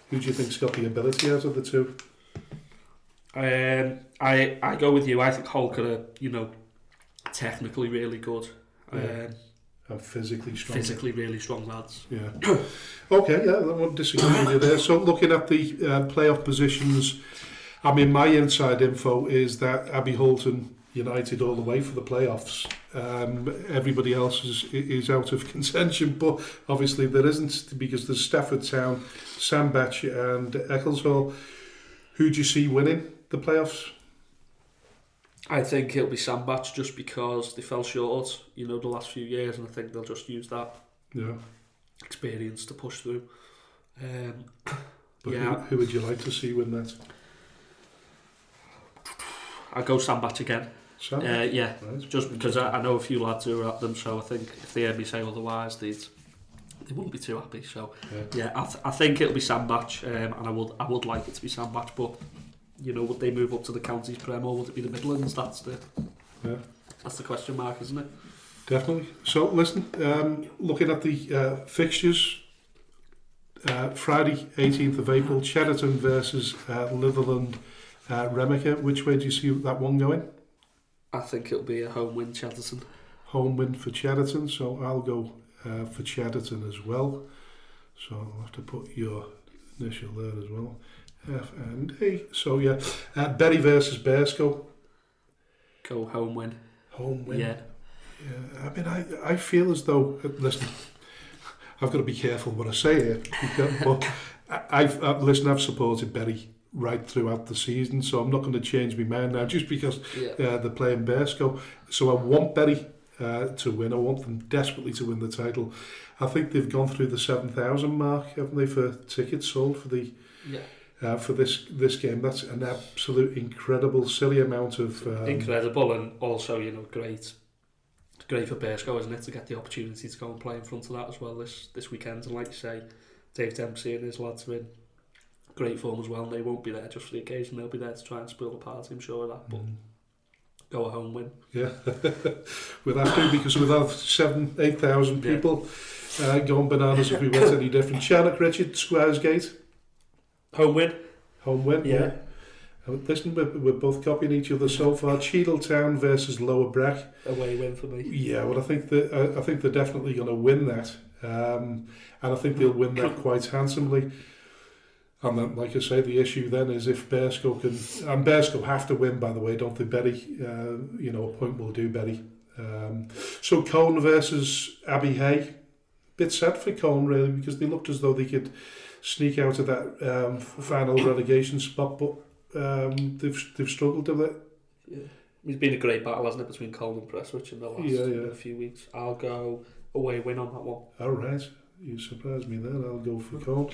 Who do you think's got the ability out of the two?
I go with you. I think Holker are, technically really good.
And physically strong.
Physically really strong lads.
Yeah. Okay. Yeah, I won't disagree with you there. So looking at the playoff positions, I mean, my inside info is that Abbey Holton United all the way for the playoffs. Everybody else is out of contention, but obviously there isn't, because there's Stafford Town, Sandbach and Ecclesall. Who do you see winning the playoffs?
I think it'll be Sandbach, just because they fell short, the last few years, and I think they'll just use that experience to push through.
Who would you like to see win that?
I'll go Sandbach again.
Right.
Just because I know a few lads who are at them, so I think if they heard me say otherwise, they wouldn't be too happy. So I think it'll be Sandbach, and I would like it to be Sandbach, but would they move up to the counties Prem, or would it be the Midlands? That's the question mark, isn't it?
Definitely. So listen, looking at the fixtures, Friday 18th of April, Cheriton versus Litherland Remacher. Which way do you see that one going?
I think it'll be a home win, Cheriton.
Home win for Cheriton, so I'll go for Cheriton as well. So I'll have to put your initial there as well. F&A. So Bury versus Bearsko.
Go home win.
Home win.
Yeah.
I mean, I feel as though, listen, I've got to be careful what I say here, but I've supported Bury right throughout the season, so I'm not going to change my mind now just because they're playing Bearsko. So I want Bury to win. I want them desperately to win the title. I think they've gone through the 7,000 mark, haven't they, for tickets sold for the for this game. That's an absolute incredible, silly amount of
incredible, and also great for Bearsko, isn't it, to get the opportunity to go and play in front of that as well this weekend. And like you say, Dave Dempsey and his lads are in great form as well, and they won't be there just for the occasion. They'll be there to try and spoil the party, I'm sure of that, but go a home win.
Yeah, we'll have to, because we'll have 7,000-8,000 people going bananas if we went any different. Shannock Richard, Squires Gate.
Home win.
Home win, yeah. Listen, we're both copying each other so far. Cheadletown versus Lower Brack.
Away win for me.
Yeah, well, I think they're definitely going to win that, and I think they'll win that quite handsomely. And then, like I say, the issue then is if Bearscough can, and Bearscough have to win, by the way, don't they, Berry? A point will do, Berry. So Cone versus Abbey Hay. Bit sad for Cone, really, because they looked as though they could sneak out of that final relegation spot, but they've struggled a bit.
Yeah. It's been a great battle, hasn't it, between Cone and Prestwich in the last few weeks. I'll go away win on that one.
All right. You surprised me there. I'll go for Cone.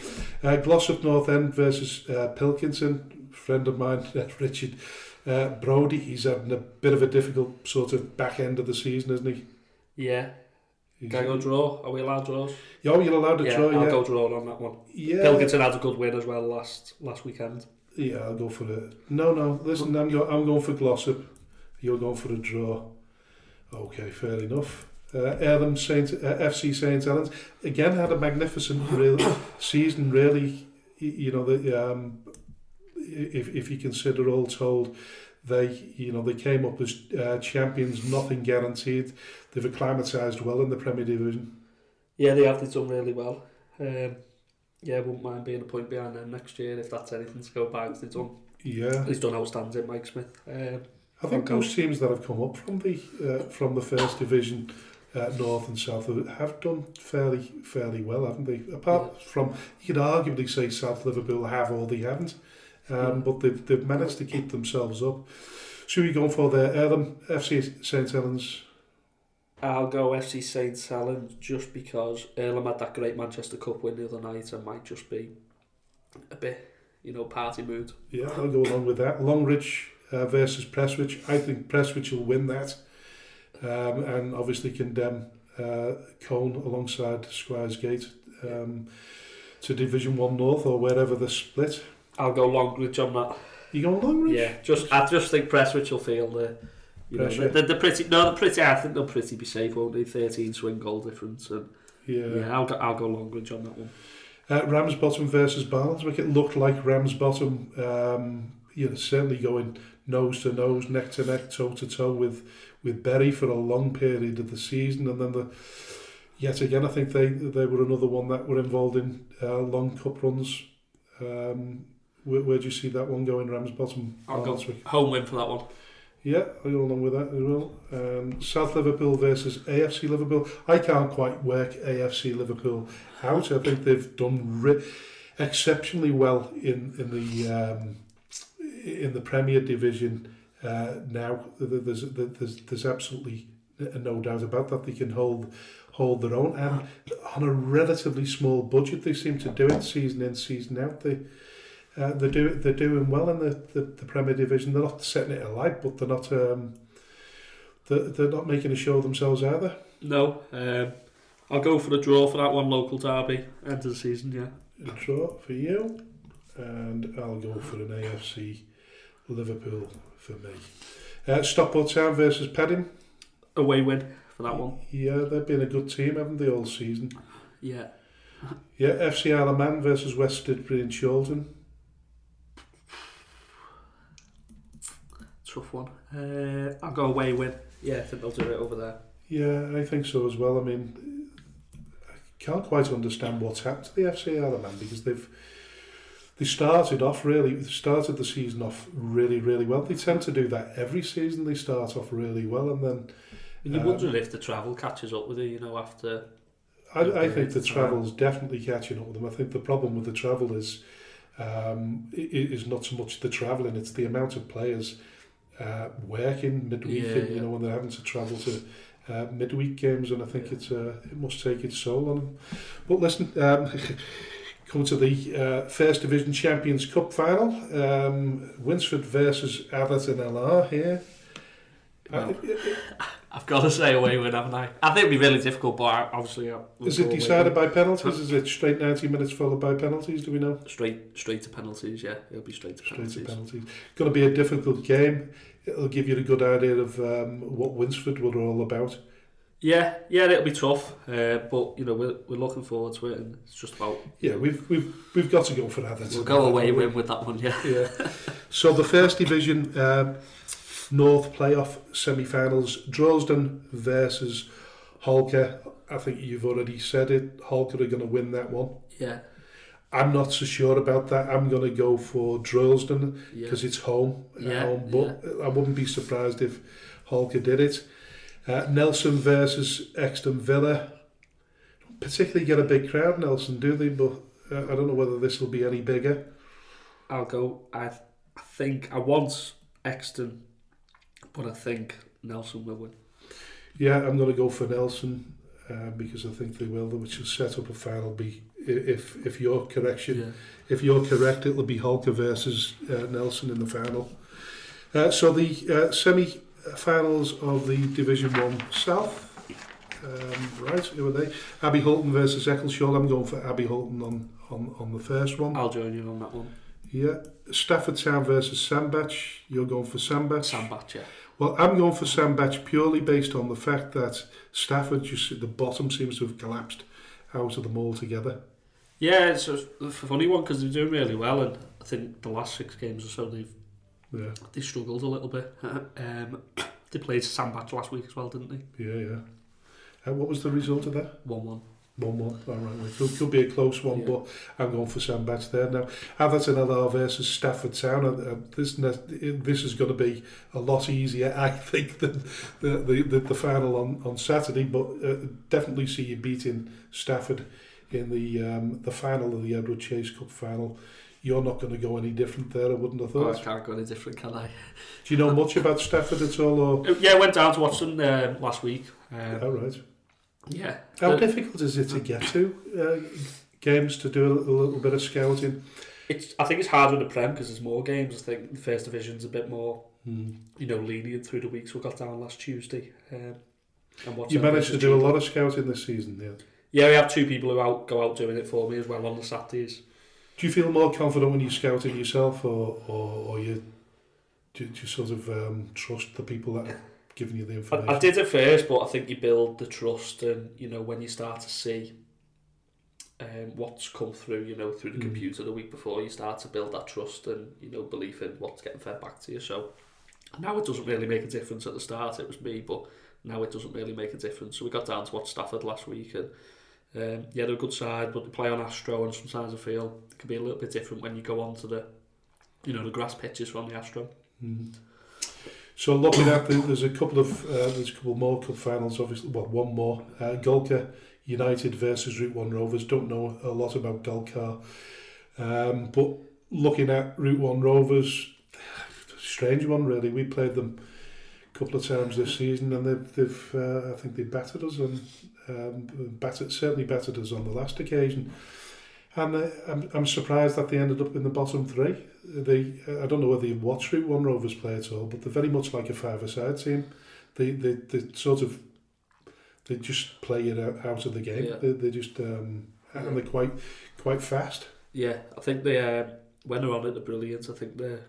Glossop North End versus Pilkinson. Friend of mine, Richard Brodie. He's having a bit of a difficult sort of back end of the season, isn't he?
Yeah. Can I go draw? Are we allowed draws?
Oh, you're allowed to draw,
I'll go draw on that one.
Yeah.
Pilkinson had a good win as well last weekend.
Yeah, I'll go for it. No. Listen, I'm going for Glossop. You're going for a draw. Okay, fair enough. Earlham FC St Helens again had a magnificent season. Really, if you consider all told, they came up as champions, nothing guaranteed. They've acclimatised well in the Premier Division.
Yeah, they have. They've done really well. Wouldn't mind being a point behind them next year if that's anything to go by. They've done. Yeah, he's done outstanding, Mike Smith.
I think those teams that have come up from the First Division, North and South, have done fairly well, haven't they? Apart from, you could arguably say South Liverpool have or they haven't, but they've managed to keep themselves up. So you're going for the Earlham FC St Helens?
I'll go FC St Helens just because Earlham had that great Manchester Cup win the other night and might just be a bit, party mood.
Yeah, I'll go along with that. Longridge versus Prestwich. I think Prestwich will win that, and obviously condemn Cone alongside Squires Gate to Division 1 North or wherever they're split.
I'll go Longridge on that.
You going Longridge?
Yeah, I just think Prestwich will feel the they're pretty. No, they're pretty. I think they'll pretty be safe, won't they? 13 swing goal difference, and I'll go Longridge on that one.
Ramsbottom versus Barnsley. It looked like Ramsbottom, certainly going nose to nose, neck to neck, toe to toe with Bury for a long period of the season, and then yet again, I think they were another one that were involved in long cup runs. Where do you see that one going, Ramsbottom?
I'll go home win for that one.
Yeah, I'll go along with that as well. South Liverpool versus AFC Liverpool. I can't quite work AFC Liverpool out. I think they've done exceptionally well in the Premier Division now. There's absolutely no doubt about that. They can hold their own, and on a relatively small budget, they seem to do it season in, season out. They're doing well in the Premier Division. They're not setting it alight, but they're not making a show of themselves either.
No, I'll go for a draw for that one, local derby, end of the season. Yeah,
a draw for you, and I'll go for an AFC Liverpool for me. Stockport Town versus Pedding.
Away win for that one.
Yeah, they've been a good team, haven't they, all season?
Yeah.
Yeah, FC Isle of Man versus West Didbury and Chorlton.
Tough one. I'll go away win. Yeah, I think they'll do it over there. Yeah,
I think so as well. I mean, I can't quite understand what's happened to the FC Isle of Man, because they started the season off really, really well. They tend to do that every season. They start off really well, and then
you wonder if the travel catches up with it, after.
I think the travel's definitely catching up with them. I think the problem with the travel is not so much the travelling; it's the amount of players working midweek, and when they're having to travel to midweek games, and I think it must take its toll on them. But listen, come to the First Division Champions Cup final. Winsford versus Atherton LR here.
Well, I've got to say away win, haven't I? I think it'll be really difficult, but obviously...
Is it decided by penalties? Is it straight 90 minutes followed by penalties, do we know?
Straight to penalties, yeah. It'll be straight to penalties.
It's going to be a difficult game. It'll give you a good idea of what Winsford were all about.
Yeah, it'll be tough, but you know we're looking forward to it, and it's just about
we've got to go for that.
We'll go away with that one, yeah.
So the First Division North playoff semi-finals: Droylsden versus Holker. I think you've already said it. Holker are going to win that one.
Yeah.
I'm not so sure about that. I'm going to go for Droylsden because it's home. But I wouldn't be surprised if Holker did it. Nelson versus Exton Villa. Don't particularly get a big crowd, Nelson, do they? But I don't know whether this will be any bigger.
I'll go. I think I want Exton, but I think Nelson will win.
Yeah, I'm going to go for Nelson because I think they will, which will set up a final. Be if you're correction, if you're correct, it'll be Holker versus Nelson in the final. So the semi-finals of the Division 1 South. Right, who are they? Abbey Hulton versus Eccleshall. I'm going for Abbey Hulton on the first one.
I'll join you on that one.
Yeah. Stafford Town versus Sandbach. You're going for Sandbach?
Sandbach, yeah.
Well, I'm going for Sandbach purely based on the fact that Stafford, just the bottom seems to have collapsed out of them all together.
Yeah, it's a funny one because they're doing really well, and I think the last 6 games or so they struggled a little bit. They played Sandbach last week as well, didn't they?
Yeah. What was the result of that?
1-1.
1-1. All right. It could be a close one, but I'm going for Sandbach there now. Atherton LR versus Stafford Town. This is going to be a lot easier, I think, than the final on Saturday. But definitely see you beating Stafford in the final of the Edward Chase Cup final. You're not going to go any different there, I wouldn't have thought.
I can't go any different, can I?
Do you know much about Stafford at all? Or?
Yeah, I went down to watch them last week.
All right.
Yeah.
How difficult is it to get to games to do a little bit of scouting?
I think it's harder in the Prem because there's more games. I think the First Division's a bit more, lenient through the weeks. We got down last Tuesday.
You managed to do a lot of scouting this season, yeah?
Yeah, we have 2 people who go out doing it for me as well on the Saturdays.
Do you feel more confident when you're scouting yourself, or do you sort of trust the people that are giving you the information?
I did it first, but I think you build the trust, and when you start to see what's come through, through the computer the week before, you start to build that trust and belief in what's getting fed back to you. So now it doesn't really make a difference. At the start it was me, but now it doesn't really make a difference. So we got down to watch Stafford last week, and they're a good side, but they play on Astro, and sometimes I feel it can be a little bit different when you go on to the grass pitches from the Astro.
So looking at there's a couple more cup finals, obviously. Well, one more. Golcar United versus Route 1 Rovers. Don't know a lot about Golcar, but looking at Route 1 Rovers, strange one really. We played them a couple of times this season, and they've I think they battered us, and certainly battered us on the last occasion. And I'm surprised that they ended up in the bottom 3. I don't know whether you've watched Route 1 Rovers play at all, but they're very much like a 5-a-side team. They just play it out of the game. Yeah. They just and they're quite fast.
Yeah, I think they when they're on it, they're brilliant. I think they're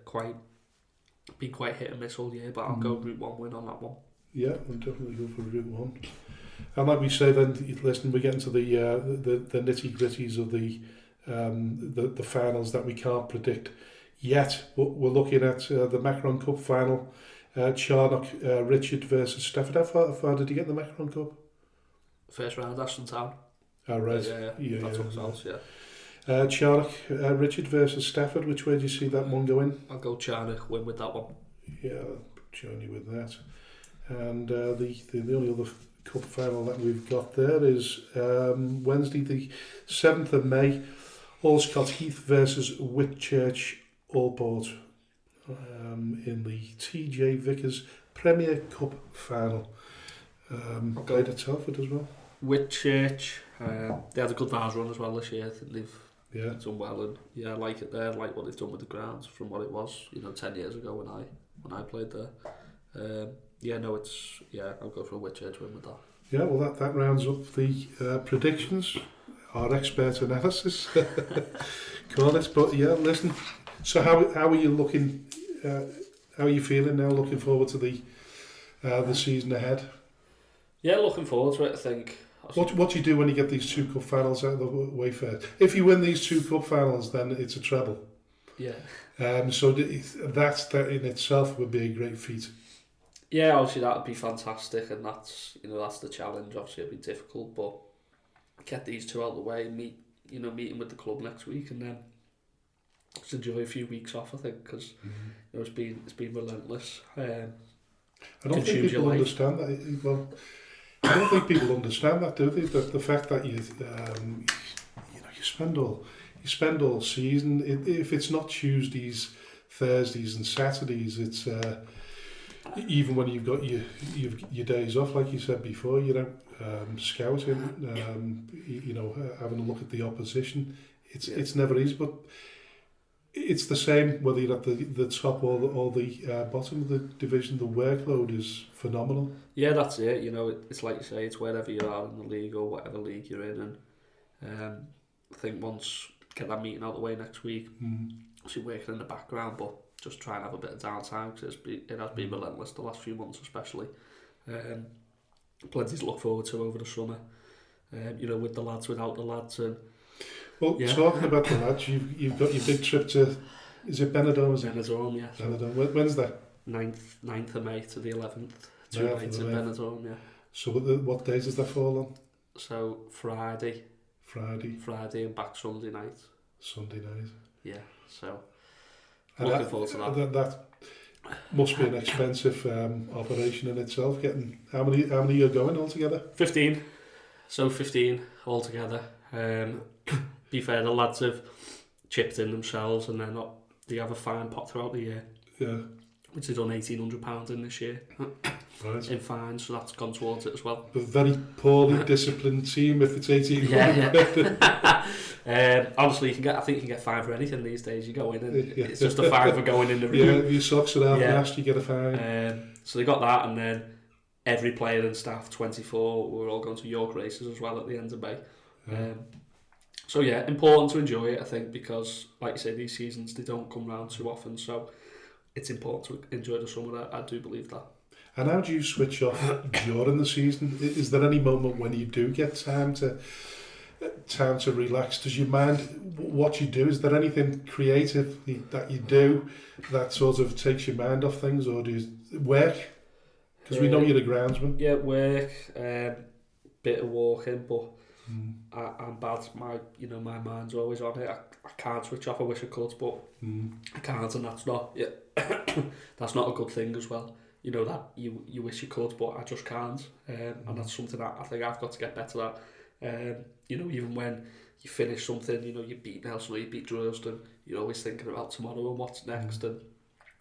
been quite hit and miss all year, but I'll go Route 1 win on that one.
Yeah, I'll definitely go for Route 1. And like we say, then listen, we get into the nitty gritties of the finals that we can't predict yet. But we're looking at the Macron Cup final, Charnock Richard versus Stafford. How far did you get in the Macron Cup?
First round, Ashton Town.
Oh, right.
Yeah. That's us,
yeah. Charnock Richard versus Stafford. Which way do you see that one going?
I'll go Charnock, win with that one.
Yeah, I'll join you with that. And the only other cup final that we've got there is Wednesday the 7th of May, Allscott Heath versus Whitchurch Allport in the TJ Vickers Premier Cup final. Played at Telford as well.
Whitchurch, they had a good Vars run as well this year. I think they've done well, and I like it there. I like what they've done with the grounds from what it was 10 years ago when I played there. I'll go for a Whitchurch win with that. Yeah,
well that rounds up the predictions, our expert analysis, call it. But yeah, listen. So how are you looking? How are you feeling now? Looking forward to the season ahead.
Yeah, looking forward to it, I think.
What do you do when you get these two cup finals out of the way first? If you win these two cup finals, then it's a treble.
Yeah.
So that in itself would be a great feat.
Yeah, obviously that would be fantastic, and that's the challenge. Obviously it'd be difficult, but get these two out of the way, meeting with the club next week, and then just enjoy a few weeks off. I think because it's been relentless.
I don't think people understand that. Well, I don't think people understand that, do they? The fact that you spend all season. If it's not Tuesdays, Thursdays, and Saturdays, it's even when you've got your days off, like you said before, scouting, having a look at the opposition. It's never easy, but it's the same whether you're at the top or the bottom of the division. The workload is phenomenal.
Yeah, that's it. It's like you say, it's wherever you are in the league or whatever league you're in, and I think once get that meeting out of the way next week, obviously working in the background, but just try and have a bit of downtime because it has been relentless the last few months, especially. Plenty to look forward to over the summer. With the lads, without the lads, and
talking about the lads, you've got your big trip to, is it Benidorm?
Benidorm, yeah.
Benidorm. When's that?
9th of May to the 11th. 2 nights in Benidorm, yeah. So
what days does that fall on?
So Friday and back Sunday night. Yeah, so looking forward to that.
That must be an expensive operation in itself. Getting how many are going altogether?
15. So 15 altogether. Be fair, the lads have chipped in themselves, and they have a fine pot throughout the year.
Yeah.
Which they've done £1,800 in this year. Right. In fines, so that's gone towards it as well.
A very poorly disciplined team if it's 1800.
Honestly, I think you can get fine for anything these days. You go in and it's just a fine for going in the room.
Yeah, if your socks are half nasty, you get a fine.
So they got that, and then every player and staff, 24, we're all going to York races as well at the end of May. So yeah, important to enjoy it, I think, because like you say, these seasons, they don't come round too often, so it's important to enjoy the summer. I do believe that.
And how do you switch off during the season? Is there any moment when you do get time to relax? Does your mind, what you do, is there anything creative that you do that sort of takes your mind off things, or do you work? Because we know you're a groundsman. Yeah, work,
bit of walking, but I'm bad. My mind's always on it. I can't switch off. I wish I could, but I can't, and that's not that's not a good thing as well. That you wish you could, but I just can't, and that's something that I think I've got to get better at. Even when you finish something, you beat Nelson or you beat Dresden, you're always thinking about tomorrow and what's next, and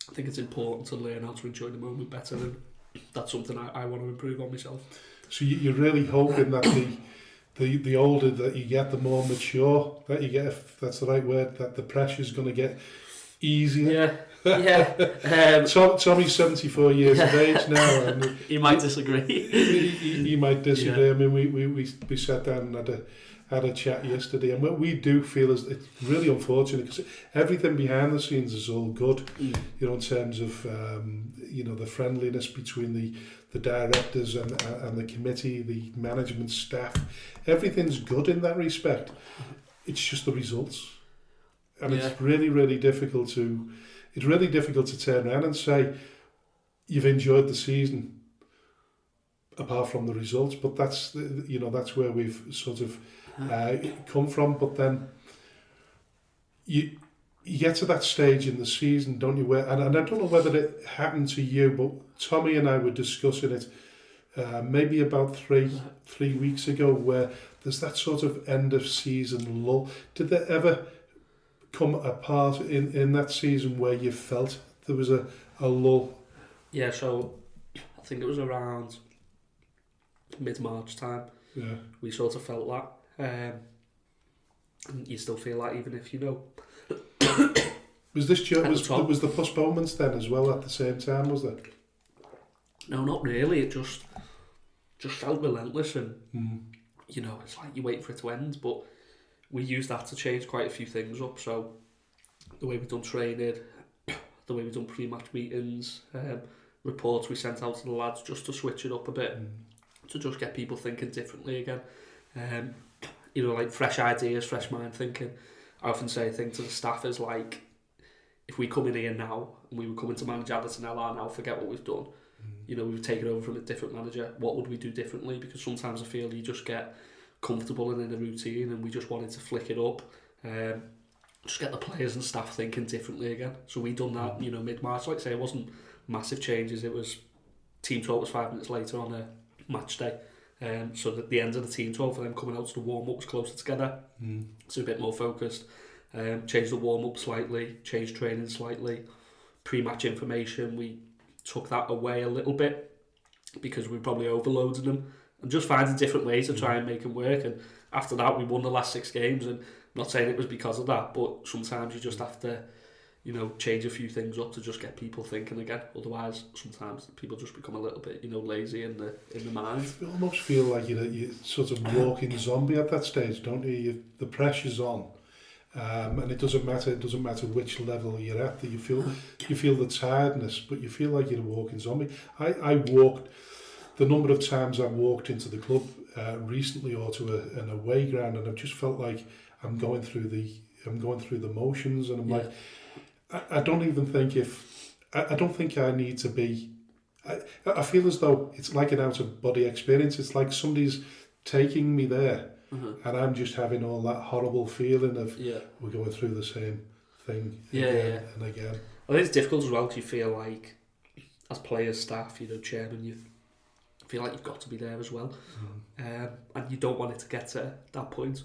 I think it's important to learn how to enjoy the moment better, and that's something I want to improve on myself.
So you're really hoping that the older that you get, the more mature that you get, if that's the right word, that the pressure's going to get easier. Yeah. Tommy's 74 years of age now, and
he might disagree.
He might disagree. Yeah. I mean, we sat down and had a chat yesterday, and what we do feel is it's really unfortunate because everything behind the scenes is all good. In terms of the friendliness between the directors and the committee, the management staff, everything's good in that respect. It's just the results, and it's really difficult to. It's really difficult to turn around and say you've enjoyed the season, apart from the results. But that's where we've sort of come from. But then you get to that stage in the season, don't you? Where and I don't know whether it happened to you, but Tommy and I were discussing it maybe about three weeks ago, where there's that sort of end of season lull. Did there ever come a part in that season where you felt there was a lull?
Yeah, so I think it was around mid-March time.
Yeah.
We sort of felt that. And you still feel that even if
Was the postponements then as well at the same time, was there?
No, not really. It just felt relentless, and it's like you wait for it to end, but we used that to change quite a few things up. So the way we've done training, the way we've done pre-match meetings, reports we sent out to the lads just to switch it up a bit. to just get people thinking differently again. You know, like fresh ideas, fresh mind thinking. I often say a thing to the staff is like, if we come in here now and we were coming to manage Atherton LR now, forget what we've done. You know, we've taken over from a different manager. What would we do differently? Because sometimes I feel you just get comfortable and in a routine, and we just wanted to flick it up. Just get the players and staff thinking differently again. So we done that, you know, mid-March. Like I say, it wasn't massive changes. It was team talk was 5 minutes later on a match day. So at the end of the team talk for them coming out to the warm-up was closer together. So a bit more focused. Changed the warm-up slightly, changed training slightly. Pre-match information, we took that away a little bit because we probably overloaded them, and just finding different ways to try and make them work. And after that, we won the last 6 games, and I'm not saying it was because of that, but sometimes you just have to, you know, change a few things up to just get people thinking again. Otherwise, sometimes people just become a little bit, you know, lazy in the mind.
You almost feel like you sort of walking zombie at that stage, don't you? The pressure's on, and it doesn't matter which level you're at. That you feel the tiredness, but you feel like you're a walking zombie. I walked the number of times I walked into the club recently or to an away ground, and I've just felt like I'm going through the motions, and I'm like, I don't even think I don't think I need to be. I feel as though it's like an out of body experience. It's like somebody's taking me there, and I'm just having all that horrible feeling of we're going through the same thing again and again.
I think it's difficult as well because you feel like, as players, staff, you know, chairman, you feel like you've got to be there as well, and you don't want it to get to that point.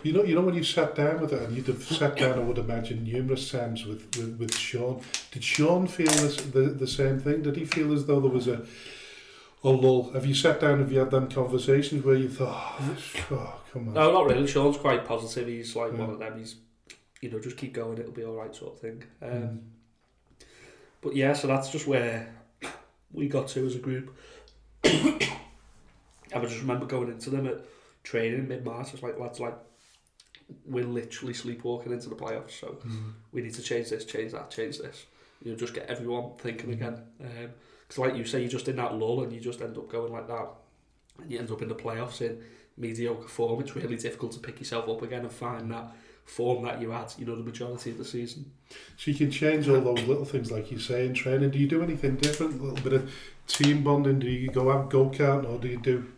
You know when you sat down with it, and you'd have sat down, I would imagine, numerous times with Sean. Did Sean feel the same thing? Did he feel as though there was a lull? Have you sat down, have you had them conversations where you thought, oh, come on?
No, not really. Sean's quite positive. He's like one of them. He's, you know, just keep going, it'll be all right, sort of thing. But yeah, so that's just where we got to as a group. I just remember going into them at training mid-March. It's like, lads, like, we're literally sleepwalking into the playoffs, so we need to change this, change that, change this. You know, just get everyone thinking again. Because like you say, you're just in that lull and you just end up going like that, and you end up in the playoffs in mediocre form. It's really difficult to pick yourself up again and find that form that you had, you know, the majority of the season. So
you can change all those little things, like you say, in training. Do you do anything different? A little bit of team bonding? Do you go out go-kart, or do you do...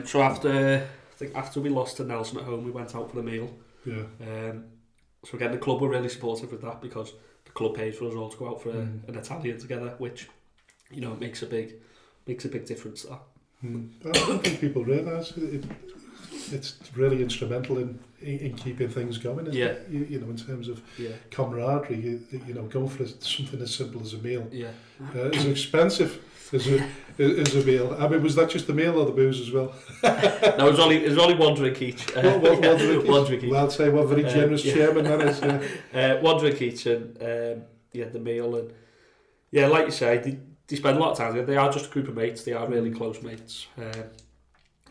So after we lost to Nelson at home, we went out for a meal.
Yeah.
So again, the club were really supportive with that, because the club paid for us all to go out for an Italian together, which, you know, makes a big difference. That.
I don't think people realise it's really instrumental in keeping things going, isn't it? You know, in terms of camaraderie, you know, going for something as simple as a meal. It's expensive. Is a meal. I mean, was that just the meal or the booze as well?
No, it was only one drink each.
One drink each. Well, I'd say what very generous chairman that is.
One drink each, and the meal, and like you say, they spend a lot of time together. They are just a group of mates. They are really close mates. You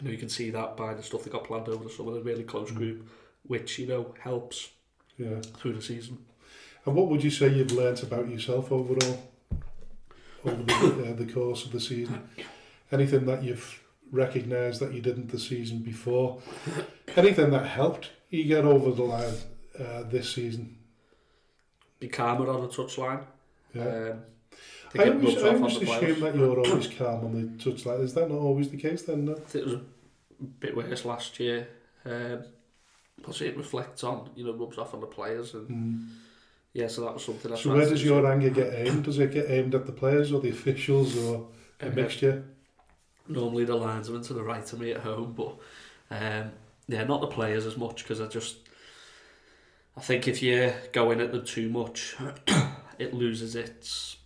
know, you can see that by the stuff they got planned over the summer. They're a really close group, which, you know, helps through the season.
And what would you say you've learnt about yourself overall? Over the course of the season, anything that you've recognised that you didn't the season before, anything that helped you get over the line this season? Be calmer on the touchline. I always assume that you're always calm on the touchline. Is that not always the case then? No?
It was a bit worse last year. Plus it reflects on, you know, rubs off on the players, and so that was something.
So where does your anger get aimed? Does it get aimed at the players or the officials, or a mixture?
Normally the linesmen to the right of me at home, but not the players as much, because I think if you go in at them too much, it loses its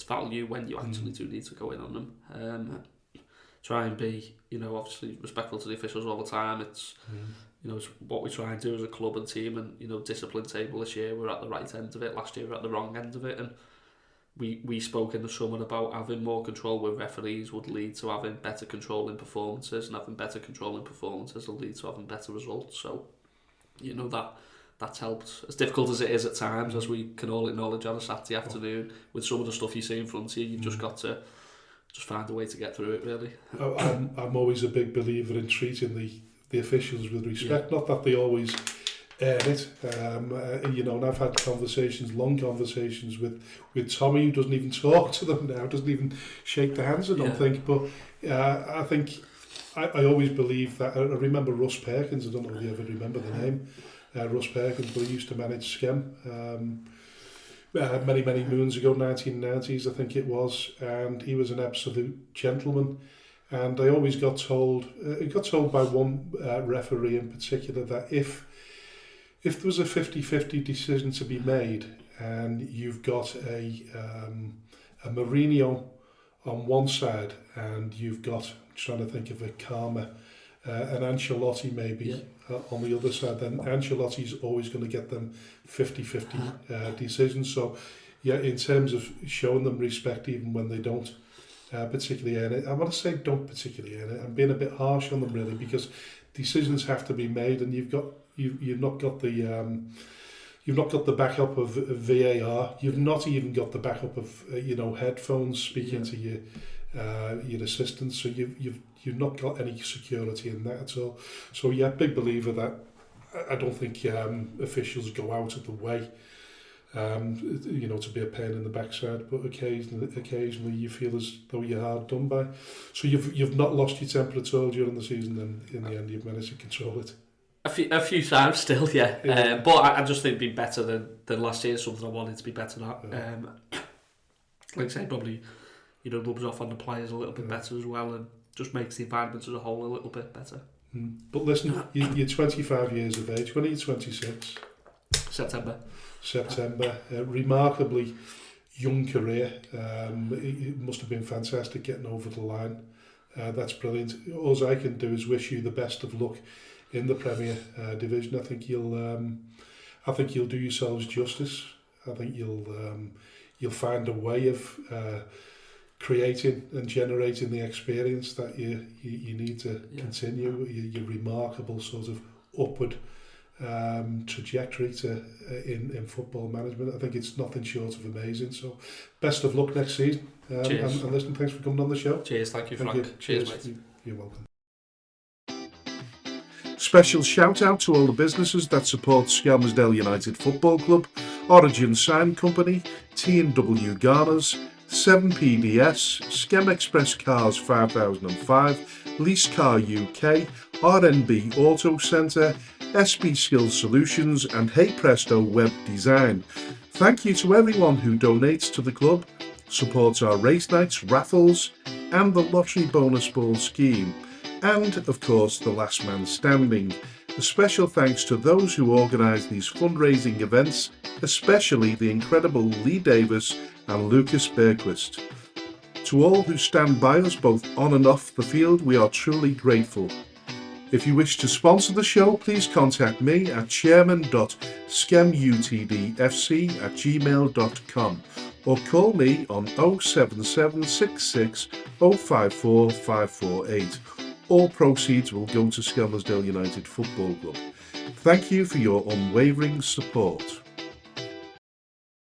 value when you actually do need to go in on them. Try and be, you know, obviously respectful to the officials all the time. It's you know, it's what we try and do as a club and team, and, you know, discipline table this year, we're at the right end of it. Last year we're at the wrong end of it, and we spoke in the summer about having more control with referees would lead to having better control in performances, and having better control in performances will lead to having better results. So, you know, that's helped. As difficult as it is at times, as we can all acknowledge on a Saturday afternoon, with some of the stuff you see in front of you, you've just got to just find a way to get through it, really.
I'm always a big believer in treating the officials with respect. Not that they always earn it, and I've had long conversations with Tommy, who doesn't even talk to them now, doesn't even shake their hands, I don't think. But I think I always believe that. I remember Russ Perkins. I don't know if you ever remember the name, Russ Perkins, but he used to manage Skem. Many moons ago, 1990s I think it was, and he was an absolute gentleman. And I always got told by one referee in particular that if there was a 50-50 decision to be made, and you've got a Mourinho on one side, and you've got, I'm trying to think of a calmer, an Ancelotti maybe on the other side, then Ancelotti's always going to get them 50-50 decisions. So in terms of showing them respect even when they don't particularly earn it, I want to say don't particularly earn it. I'm being a bit harsh on them really, because decisions have to be made, and you've not got the backup of VAR. You've not even got the backup of headphones speaking to your assistants. So you've not got any security in that at all. So big believer that I don't think officials go out of the way to be a pain in the backside, but occasionally you feel as though you're hard done by. So you've not lost your temper at all during the season, and in the end you've managed to control it.
A few times still, but I just think it'd be better than last year. Something I wanted to be better at. Like I say, probably rubs off on the players a little bit better as well, and just makes the environment as a whole a little bit better.
But listen, you're 25 years of age. When are you 26?
September.
Remarkably young career. It must have been fantastic getting over the line. That's brilliant. All I can do is wish you the best of luck in the Premier Division. I think you'll do yourselves justice. I think you'll find a way of creating and generating the experience that you need to continue your remarkable sort of upward trajectory in football management. I think it's nothing short of amazing. So best of luck next season.
Cheers.
And listen, thanks for coming on the show.
Cheers, thank you, Frank. Cheers, mate.
You're welcome.
Special shout out to all the businesses that support Skelmersdale United Football Club, Origin Sign Company, T&W Garners, 7PDS, Skem Express Cars 5005, Lease Car UK, RNB Auto Centre, SB Skills Solutions and Hey Presto Web Design. Thank you to everyone who donates to the club, supports our race nights, raffles and the lottery bonus ball scheme, and of course the last man standing. A special thanks to those who organise these fundraising events, especially the incredible Lee Davis and Lucas Berquist. To all who stand by us both on and off the field, we are truly grateful. If you wish to sponsor the show, please contact me at chairman.skemutdfc@gmail.com or call me on 07766 054 548. All proceeds will go to Skelmersdale United Football Club. Thank you for your unwavering support.